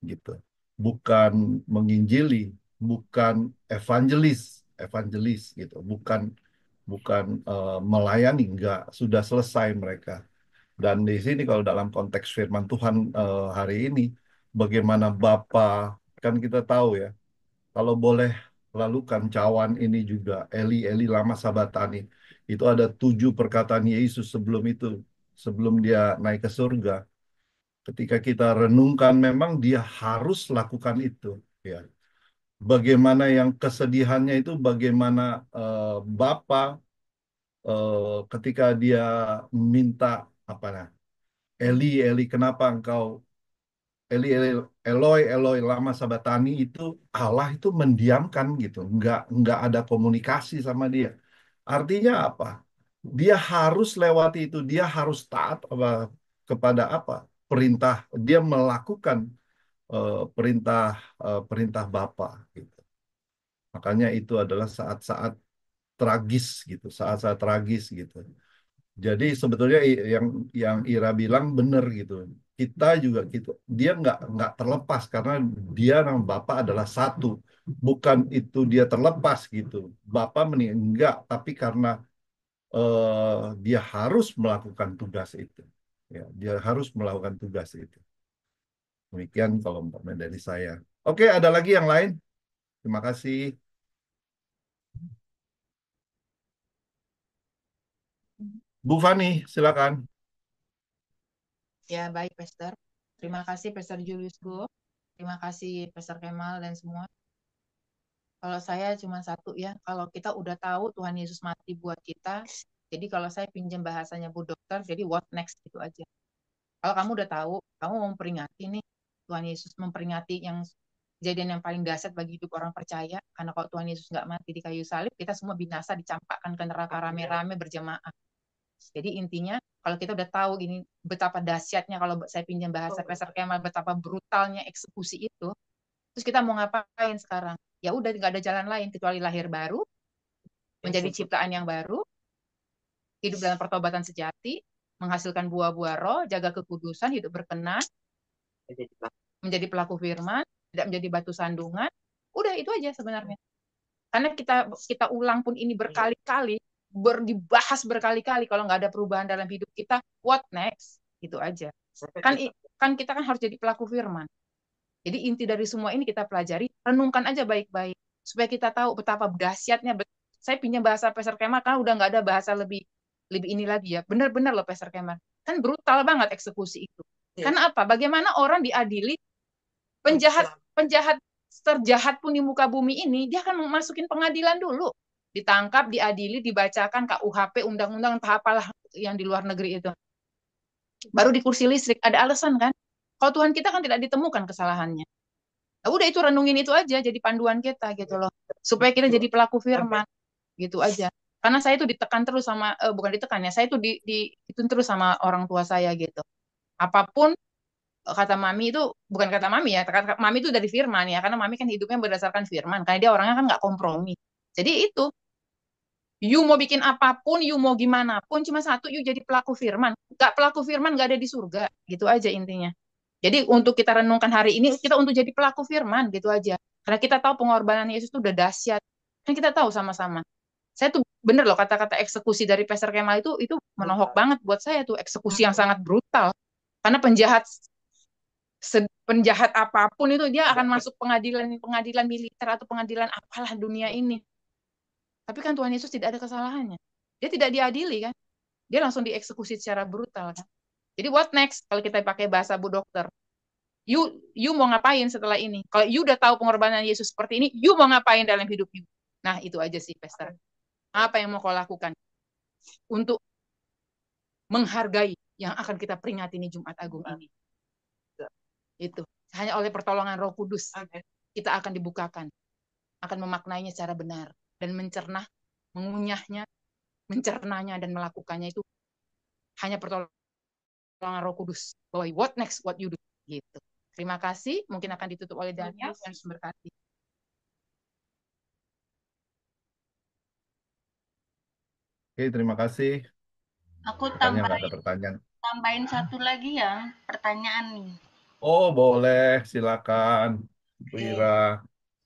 gitu. Bukan menginjili, bukan evangelis, evangelis gitu. Bukan bukan melayani, nggak. Sudah selesai mereka. Dan di sini kalau dalam konteks firman Tuhan hari ini, bagaimana Bapa, kan kita tahu ya, kalau boleh lakukan cawan ini juga, Eli, Eli lama sabatani. Itu ada 7 perkataan Yesus sebelum itu, sebelum dia naik ke surga. Ketika kita renungkan, memang dia harus lakukan itu. Ya, bagaimana yang kesedihannya itu, bagaimana Bapa ketika dia minta apa nah, Eli, Eli, kenapa engkau Eli, Eli, Eloi, Eloi, lama sabatani itu Allah itu mendiamkan gitu, nggak ada komunikasi sama dia. Artinya apa? Dia harus lewati itu, dia harus taat apa kepada apa perintah, dia melakukan perintah perintah Bapa gitu. Makanya itu adalah saat-saat tragis gitu, saat-saat tragis gitu. Jadi sebetulnya yang Ira bilang benar gitu. Kita juga gitu. Dia nggak terlepas karena dia dan Bapak adalah satu. Bukan itu dia terlepas gitu. Bapak meninggal enggak, tapi karena dia harus melakukan tugas itu. Ya, dia harus melakukan tugas itu. Demikian kalau umpamanya dari saya. Oke, ada lagi yang lain? Terima kasih. Bu Fani, silakan. Ya, baik, Pastor. Terima kasih, Pastor Julius Go. Terima kasih, Pastor Kemal dan semua. Kalau saya cuma satu ya, kalau kita udah tahu Tuhan Yesus mati buat kita, jadi kalau saya pinjam bahasanya Bu Dokter, jadi what next itu aja. Kalau kamu udah tahu, kamu mau memperingati nih, Tuhan Yesus memperingati yang kejadian yang paling dahsyat bagi hidup orang percaya, karena kalau Tuhan Yesus nggak mati di kayu salib, kita semua binasa dicampakkan ke neraka rame-rame berjemaah. Jadi intinya, kalau kita udah tahu ini betapa dahsyatnya, kalau saya pinjam bahasa Pastor Kemal, betapa brutalnya eksekusi itu, terus kita mau ngapain sekarang? Ya udah nggak ada jalan lain kecuali lahir baru, menjadi ciptaan yang baru, hidup dalam pertobatan sejati, menghasilkan buah-buah roh, jaga kekudusan, hidup berkenan, menjadi pelaku firman, tidak menjadi batu sandungan. Udah itu aja sebenarnya. Karena kita kita ulang pun ini berkali-kali, dibahas berkali-kali, kalau nggak ada perubahan dalam hidup kita, what next? Itu aja. Kan kan kita kan harus jadi pelaku firman. Jadi inti dari semua ini kita pelajari, renungkan aja baik-baik supaya kita tahu betapa dahsyatnya. Saya pinjam bahasa Pastor Kemal kan udah nggak ada bahasa lebih lebih ini lagi ya. Benar-benar loh Pastor Kemal. Kan brutal banget eksekusi itu. Karena apa? Bagaimana orang diadili, penjahat penjahat terjahat pun di muka bumi ini, dia akan masukin pengadilan dulu. Ditangkap, diadili, dibacakan KUHP, undang-undang entah apalah yang di luar negeri itu. Baru di kursi listrik ada alasan kan? Kalau Tuhan kita kan tidak ditemukan kesalahannya. Nah, udah itu renungin itu aja jadi panduan kita gitu loh. Supaya kita jadi pelaku firman gitu aja. Karena saya itu ditekan terus sama bukan ditekan ya, saya itu itu terus sama orang tua saya gitu. Apapun kata mami itu bukan kata mami ya, kata mami itu dari firman ya, karena mami kan hidupnya berdasarkan firman, karena dia orangnya kan nggak kompromi. Jadi itu, you mau bikin apapun, you mau gimana pun, cuma satu, you jadi pelaku firman. Gak pelaku firman gak ada di surga, gitu aja intinya. Jadi untuk kita renungkan hari ini, kita untuk jadi pelaku firman, gitu aja. Karena kita tahu pengorbanan Yesus itu udah dahsyat. Kan kita tahu sama-sama. Saya tuh bener loh kata-kata eksekusi dari Pastor Kemal itu menohok banget buat saya tuh, eksekusi yang sangat brutal. Karena penjahat apapun itu dia akan masuk pengadilan pengadilan militer atau pengadilan apalah dunia ini. Tapi kan Tuhan Yesus tidak ada kesalahannya. Dia tidak diadili kan. Dia langsung dieksekusi secara brutal kan. Jadi what next kalau kita pakai bahasa Bu Dokter? You mau ngapain setelah ini? Kalau you udah tahu pengorbanan Yesus seperti ini, you mau ngapain dalam hidup you? Nah, itu aja sih, Pastor. Apa yang mau kau lakukan untuk menghargai yang akan kita peringati di Jumat Agung ini? Itu. Hanya oleh pertolongan Roh Kudus kita akan dibukakan, akan memaknainya secara benar dan mengunyahnya, mencernanya dan melakukannya itu hanya pertolongan Roh Kudus. Bahwa what next, what you do, gitu. Terima kasih. Mungkin akan ditutup oleh Daniel dan berkati. Oke, terima kasih. Aku Bukannya nggak ada pertanyaan. tambahin satu lagi ya, pertanyaan nih. Oh, boleh. Silakan, Bu Oke, Ira.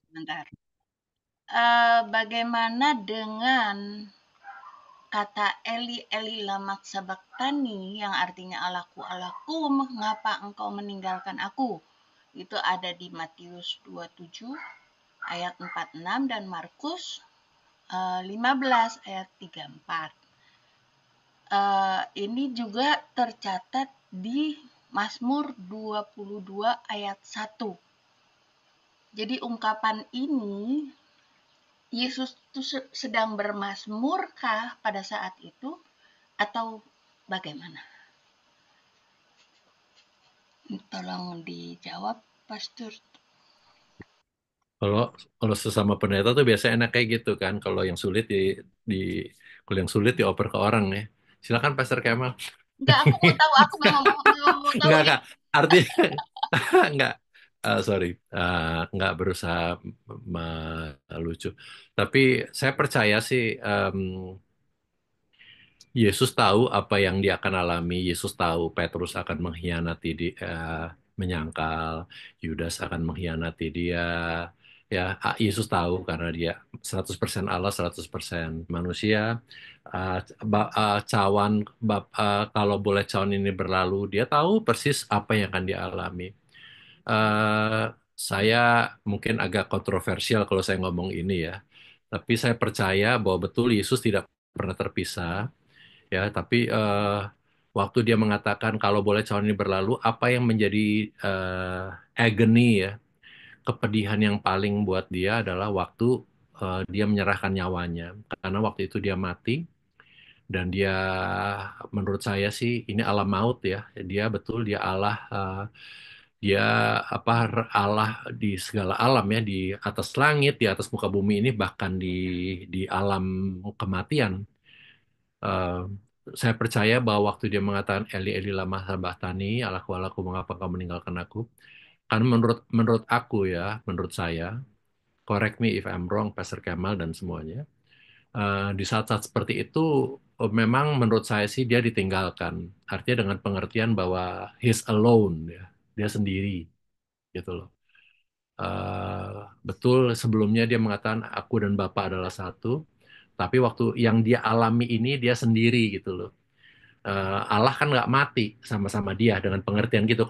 bentar. Bagaimana dengan kata Eli Eli lama sabachthani yang artinya Allahku Allahku mengapa engkau meninggalkan aku? Itu ada di Matius 27 ayat 46 dan Markus 15 ayat 34. Ini juga tercatat di Mazmur 22 ayat 1. Jadi ungkapan ini Yesus itu sedang bermazmurkah pada saat itu atau bagaimana? Tolong dijawab, Pastor. Kalau sesama pendeta tuh biasanya enak kayak gitu kan. Kalau yang sulit di kalau yang sulit dioper ke orang ya. Silakan Pastor Kemal. Enggak, aku mau tahu. Aku memang mau tahu Enggak, ini. Kak. Artinya enggak. Sorry, enggak berusaha melucu. Tapi saya percaya sih Yesus tahu apa yang dia akan alami. Yesus tahu Petrus akan mengkhianati menyangkal, Yudas akan mengkhianati dia. Ya, Yesus tahu karena dia 100% Allah, 100% manusia. Cawan, kalau boleh cawan ini berlalu, dia tahu persis apa yang akan dia alami. Eh, saya mungkin agak kontroversial kalau saya ngomong ini ya, tapi saya percaya bahwa betul Yesus tidak pernah terpisah ya, tapi waktu dia mengatakan kalau boleh cawan ini berlalu, apa yang menjadi agony ya, kepedihan yang paling buat dia adalah waktu dia menyerahkan nyawanya, karena waktu itu dia mati dan dia menurut saya sih ini alam maut ya, dia betul dia Allah, dia apa Allah di segala alam ya, di atas langit, di atas muka bumi ini, bahkan di alam kematian. Eh, saya percaya bahwa waktu dia mengatakan Eli Eli lama sabachthani, Allahku mengapa kau meninggalkan aku? Karena menurut aku ya, menurut saya, correct me if I'm wrong, Pastor Kemal dan semuanya, di saat-saat seperti itu memang menurut saya sih dia ditinggalkan. Artinya dengan pengertian bahwa he's alone ya, dia sendiri gitu loh. Betul sebelumnya dia mengatakan aku dan Bapa adalah satu, tapi waktu yang dia alami ini dia sendiri gitu loh. Allah kan nggak mati sama-sama dia dengan pengertian gitu.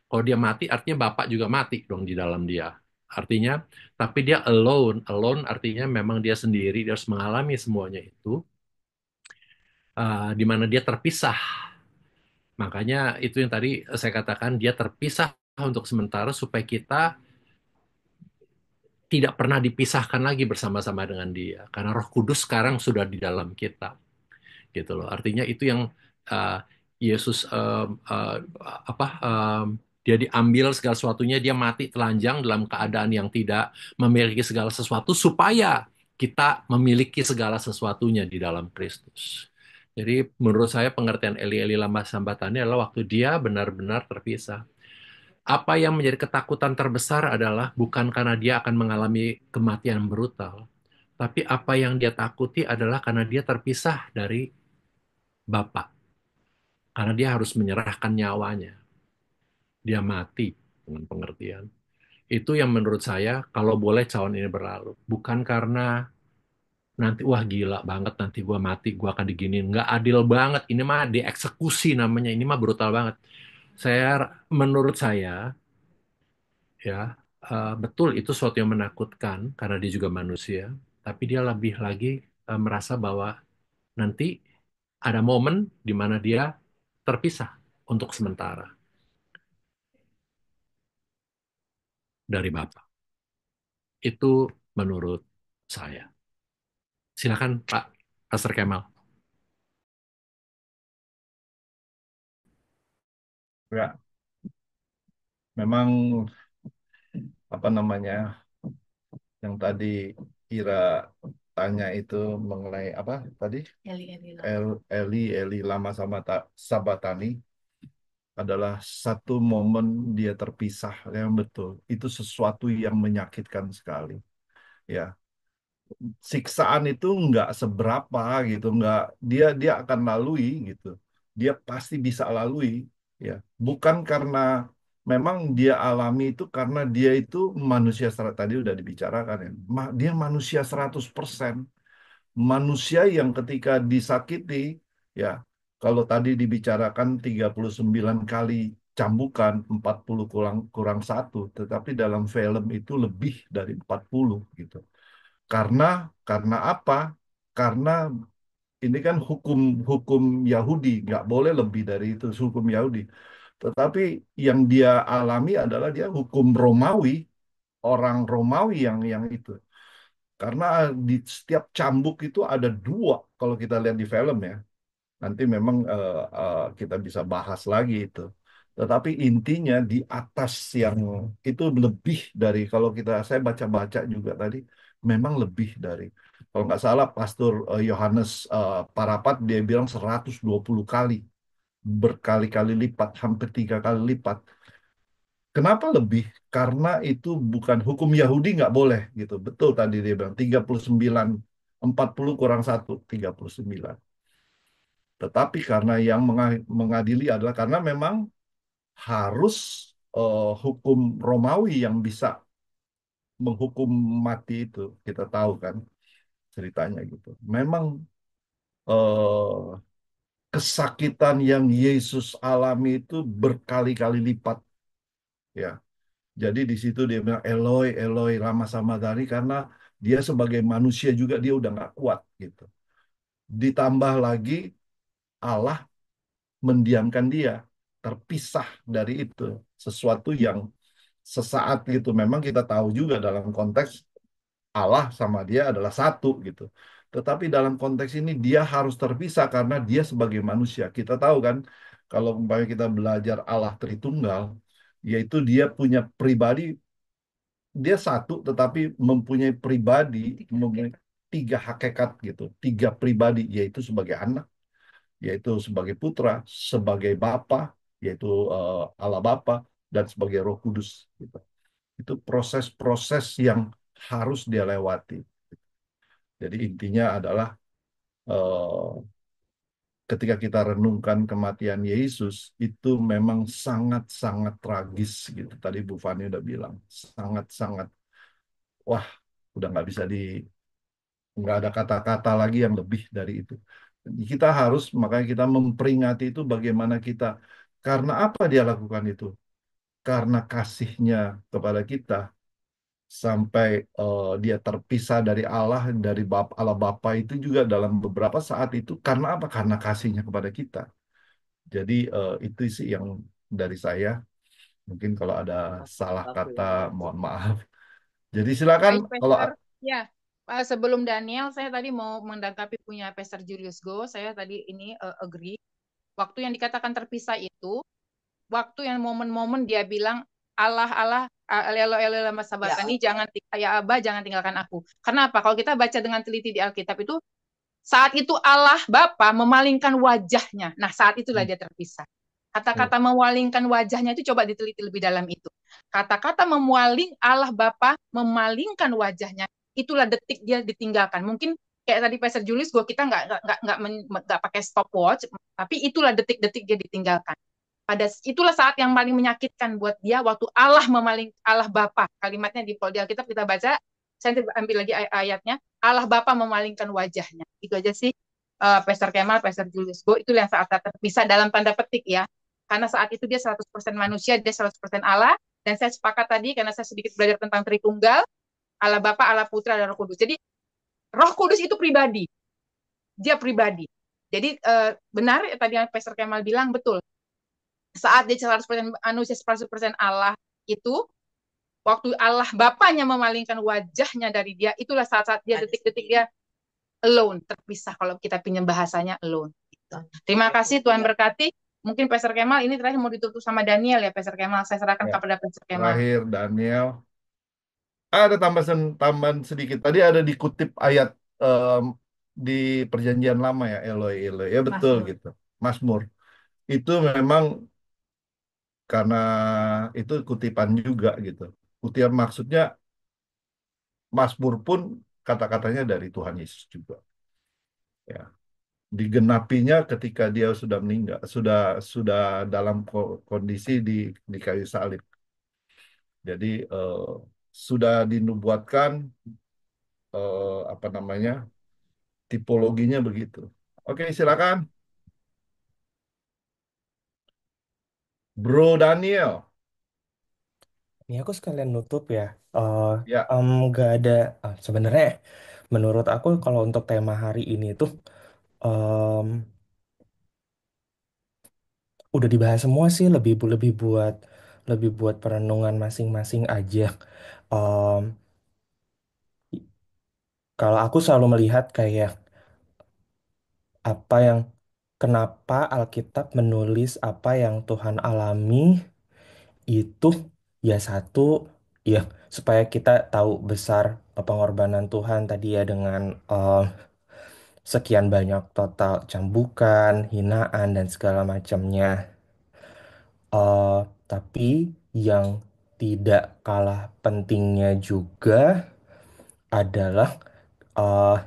Kalau dia mati artinya Bapak juga mati dong di dalam dia. Artinya, tapi dia alone, alone artinya memang dia sendiri, dia harus mengalami semuanya itu, di mana dia terpisah. Makanya itu yang tadi saya katakan dia terpisah untuk sementara supaya kita tidak pernah dipisahkan lagi bersama-sama dengan dia. Karena Roh Kudus sekarang sudah di dalam kita. Gitu loh. Artinya itu yang uh, Yesus dia diambil segala sesuatunya, dia mati telanjang dalam keadaan yang tidak memiliki segala sesuatu supaya kita memiliki segala sesuatunya di dalam Kristus. Jadi menurut saya pengertian Eli Eli lama sambatannya adalah waktu dia benar-benar terpisah. Apa yang menjadi ketakutan terbesar adalah bukan karena dia akan mengalami kematian brutal, tapi apa yang dia takuti adalah karena dia terpisah dari Bapak. Karena dia harus menyerahkan nyawanya. Dia mati dengan pengertian. Itu yang menurut saya kalau boleh cawan ini berlalu. Bukan karena nanti wah gila banget nanti gua mati gua akan diginiin. Nggak adil banget. Ini mah dieksekusi namanya. Ini mah brutal banget. Saya menurut saya ya betul itu suatu yang menakutkan karena dia juga manusia. Tapi dia lebih lagi merasa bahwa nanti ada momen di mana dia terpisah untuk sementara dari Bapak. Itu menurut saya. Silakan Pak Pastor Kemal. Ya, memang apa namanya yang tadi Ira tanya itu mengenai apa tadi Eli, Eli lama. Eli lama sama Sabatani adalah satu momen dia terpisah yang betul. Itu sesuatu yang menyakitkan sekali. Ya, siksaan itu nggak seberapa gitu, nggak dia dia akan lalui gitu. Dia pasti bisa lalui, ya. Bukan karena memang dia alami itu karena dia itu manusia tadi udah dibicarakan ya. Dia manusia 100%. Manusia yang ketika disakiti, ya, kalau tadi dibicarakan 39 kali cambukan, 40 kurang kurang satu, tetapi dalam film itu lebih dari 40 gitu. Karena karena apa? Karena ini kan hukum hukum Yahudi, nggak boleh lebih dari itu hukum Yahudi. Tetapi yang dia alami adalah dia hukum Romawi, orang Romawi yang itu. Karena di setiap cambuk itu ada dua, kalau kita lihat di film ya. Nanti memang kita bisa bahas lagi itu. Tetapi intinya di atas yang itu lebih dari kalau saya baca-baca juga tadi memang lebih dari kalau nggak salah Pastor Yohanes Parapat dia bilang 120 kali berkali-kali lipat hampir 3 kali lipat. Kenapa lebih? Karena itu bukan hukum Yahudi nggak boleh gitu. Betul tadi dia bilang 39 40 kurang 1 39. Tetapi karena yang mengadili adalah karena memang harus hukum Romawi yang bisa menghukum mati itu. Kita tahu kan ceritanya gitu. Memang eh, kesakitan yang Yesus alami itu berkali-kali lipat ya. Jadi di situ dia bilang Eloi, Eloi, lama sabachthani karena dia sebagai manusia juga dia udah nggak kuat gitu. Ditambah lagi Allah mendiamkan dia, terpisah dari itu. Sesuatu yang sesaat gitu. Memang kita tahu juga dalam konteks Allah sama dia adalah satu gitu. Tetapi dalam konteks ini dia harus terpisah karena dia sebagai manusia. Kita tahu kan, kalau umpamanya kita belajar Allah Tritunggal, yaitu dia punya pribadi, dia satu tetapi mempunyai pribadi, mempunyai 3 hakikat gitu, 3 pribadi, yaitu sebagai anak, yaitu sebagai putra, sebagai bapa, yaitu Allah Bapa, dan sebagai Roh Kudus. Gitu. Itu proses-proses yang harus dia lewati. Jadi intinya adalah eh, ketika kita renungkan kematian Yesus, itu memang sangat-sangat tragis gitu. Tadi Bu Fani udah bilang, sangat-sangat, wah, udah nggak ada kata-kata lagi yang lebih dari itu. Kita harus, makanya kita memperingati itu bagaimana kita, karena apa dia lakukan itu? Karena kasihnya kepada kita, sampai dia terpisah dari Allah, dari Allah Bapa itu juga dalam beberapa saat itu, karena apa? Karena kasihnya kepada kita. Jadi itu sih yang dari saya, mungkin kalau ada salah kata, mohon maaf. Jadi silakan Baik, kalau Pastor. Ya, sebelum Daniel, saya tadi mau menanggapi punya Pastor Julius Go. Saya tadi ini agree. Waktu yang dikatakan terpisah itu, waktu yang momen-momen dia bilang, Allah, Allah, Elo, Elo, lama sabatani, jangan, ya Abah, jangan tinggalkan aku. Karena apa? Kalau kita baca dengan teliti di Alkitab itu, saat itu Allah Bapa memalingkan wajahnya. Nah, saat itulah dia terpisah. Kata-kata memalingkan wajahnya itu coba diteliti lebih dalam itu. Kata-kata memaling Allah Bapa memalingkan wajahnya, itulah detik dia ditinggalkan. Mungkin kayak tadi Pastor Julius, kita nggak pakai stopwatch, tapi itulah detik-detik dia ditinggalkan. Itulah saat yang paling menyakitkan buat dia waktu Allah memaling Allah Bapa. Kalimatnya di Alkitab kita baca, saya ambil lagi ayatnya. Allah Bapa memalingkan wajahnya. Itu aja sih, Pastor Kemal, Pastor Julius Go, itu yang saat terpisah dalam tanda petik ya. Karena saat itu dia 100% manusia, dia 100% Allah. Dan saya sepakat tadi, karena saya sedikit belajar tentang Tritunggal, Allah Bapa, Allah Putra, dan Roh Kudus. Jadi Roh Kudus itu pribadi, dia pribadi. Jadi benar tadi yang Pastor Kemal bilang, betul. Saat dia 100% manusia, 100% Allah itu, waktu Allah Bapaknya memalingkan wajahnya dari dia, itulah saat-saat dia, detik-detik dia alone, terpisah, kalau kita pinjam bahasanya alone. Gitu. Terima kasih, Tuhan berkati. Mungkin Pastor Kemal ini terakhir mau ditutup sama Daniel ya, Pastor Kemal. Saya serahkan Ya, kepada Pastor Kemal. terakhir Daniel. Ada tambahan sedikit. Tadi ada dikutip ayat em, di Perjanjian Lama ya, Eloi Eloi. Ya betul Mazmur. gitu. Mazmur. Itu memang karena itu kutipan juga gitu. Kutipan maksudnya Mazmur pun kata-katanya dari Tuhan Yesus juga. Ya, digenapinya ketika dia sudah meninggal, sudah dalam kondisi di kayu salib. Jadi sudah dinubuatkan apa namanya tipologinya begitu. Oke, silakan, Bro Daniel. Ini aku sekalian nutup ya. Eh, Ya, nggak ada. Sebenarnya, menurut aku kalau untuk tema hari ini tuh em, udah dibahas semua sih. Lebih buat perenungan masing-masing aja. Em, Kalau aku selalu melihat kayak apa yang kenapa Alkitab menulis apa yang Tuhan alami itu, ya satu, ya supaya kita tahu besar pengorbanan Tuhan tadi ya dengan sekian banyak total cambukan, hinaan dan segala macamnya. Eh, tapi yang tidak kalah pentingnya juga adalah eh,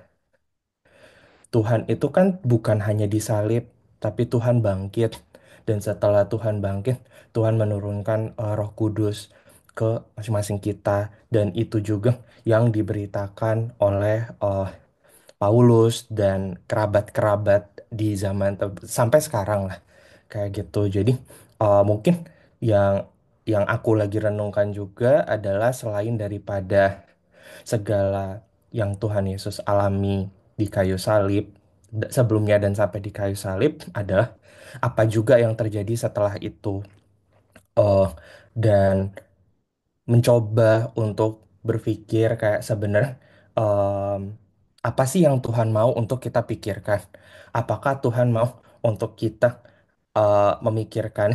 Tuhan itu kan bukan hanya disalib, tapi Tuhan bangkit. Dan setelah Tuhan bangkit, Tuhan menurunkan Roh Kudus ke masing-masing kita. Dan itu juga yang diberitakan oleh Paulus dan kerabat-kerabat di zaman sampai sekarang lah. Kayak gitu. Jadi mungkin yang yang aku lagi renungkan juga adalah selain daripada segala yang Tuhan Yesus alami di kayu salib sebelumnya dan sampai di kayu salib adalah apa juga yang terjadi setelah itu. Eh, dan mencoba untuk berpikir kayak sebenarnya em, apa sih yang Tuhan mau untuk kita pikirkan? Apakah Tuhan mau untuk kita memikirkan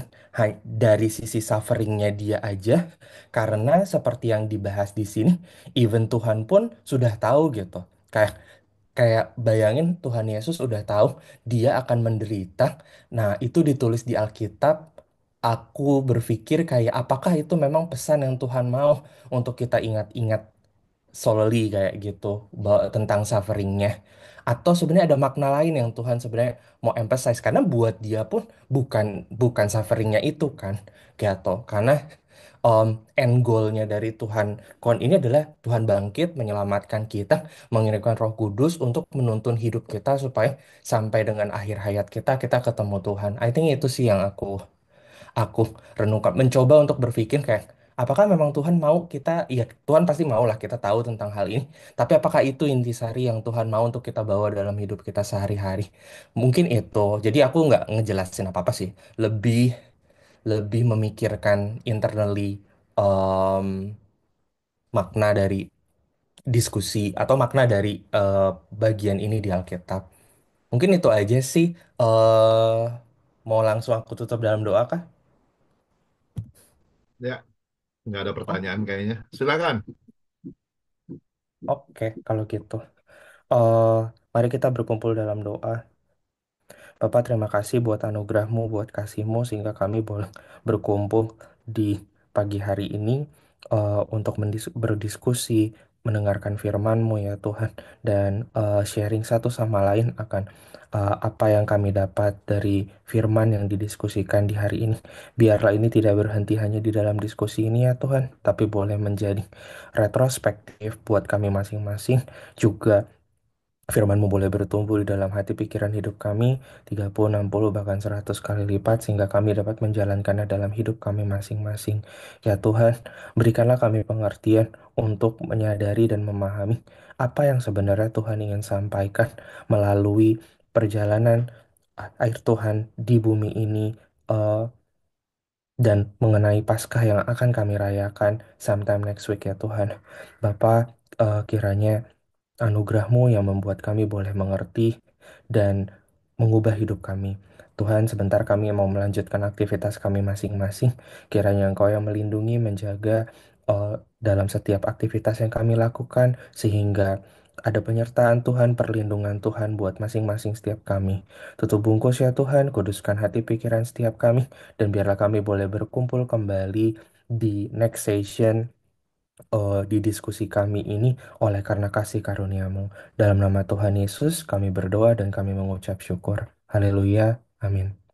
dari sisi sufferingnya dia aja? Karena seperti yang dibahas di sini, even Tuhan pun sudah tahu gitu. Kayak kayak bayangin Tuhan Yesus udah tahu dia akan menderita. Nah, itu ditulis di Alkitab. Aku berpikir kayak apakah itu memang pesan yang Tuhan mau untuk kita ingat-ingat solely kayak gitu tentang sufferingnya. Atau sebenarnya ada makna lain yang Tuhan sebenarnya mau emphasize karena buat dia pun bukan bukan sufferingnya itu kan gitu. Karena end goalnya dari Tuhan kon ini adalah Tuhan bangkit menyelamatkan kita, mengirimkan Roh Kudus untuk menuntun hidup kita supaya sampai dengan akhir hayat kita kita ketemu Tuhan. I think itu sih yang aku renungkan, mencoba untuk berpikir kayak apakah memang Tuhan mau kita, ya Tuhan pasti mau lah kita tahu tentang hal ini, tapi apakah itu intisari yang Tuhan mau untuk kita bawa dalam hidup kita sehari-hari. Mungkin itu, jadi aku nggak ngejelasin apa-apa sih, lebih lebih memikirkan internally em, makna dari diskusi atau makna dari bagian ini di Alkitab. Mungkin itu aja sih. eh Mau langsung aku tutup dalam doa kah? ya, nggak ada Oh, pertanyaan kayaknya. Silakan. oke, kalau gitu. eh Mari kita berkumpul dalam doa. Bapak, terima kasih buat anugerahmu, buat kasihmu, sehingga kami boleh berkumpul di pagi hari ini untuk berdiskusi, mendengarkan firman-Mu ya Tuhan, dan sharing satu sama lain akan apa yang kami dapat dari firman yang didiskusikan di hari ini. Biarlah ini tidak berhenti hanya di dalam diskusi ini ya Tuhan, tapi boleh menjadi retrospektif buat kami masing-masing, juga firman-Mu boleh bertumbuh di dalam hati pikiran hidup kami 30, 60, bahkan 100 kali lipat sehingga kami dapat menjalankannya dalam hidup kami masing-masing. Ya Tuhan, berikanlah kami pengertian untuk menyadari dan memahami apa yang sebenarnya Tuhan ingin sampaikan melalui perjalanan air Tuhan di bumi ini, eh, dan mengenai Paskah yang akan kami rayakan sometime next week ya Tuhan. Bapa, kiranya anugerah-Mu yang membuat kami boleh mengerti dan mengubah hidup kami. Tuhan, sebentar kami mau melanjutkan aktivitas kami masing-masing. Kiranya Engkau yang melindungi, menjaga eh, dalam setiap aktivitas yang kami lakukan, sehingga ada penyertaan Tuhan, perlindungan Tuhan buat masing-masing setiap kami. Tutup bungkus ya Tuhan, kuduskan hati pikiran setiap kami, dan biarlah kami boleh berkumpul kembali di next session, di diskusi kami ini oleh karena kasih karunia-Mu. Dalam nama Tuhan Yesus kami berdoa dan kami mengucap syukur. Haleluya. Amin.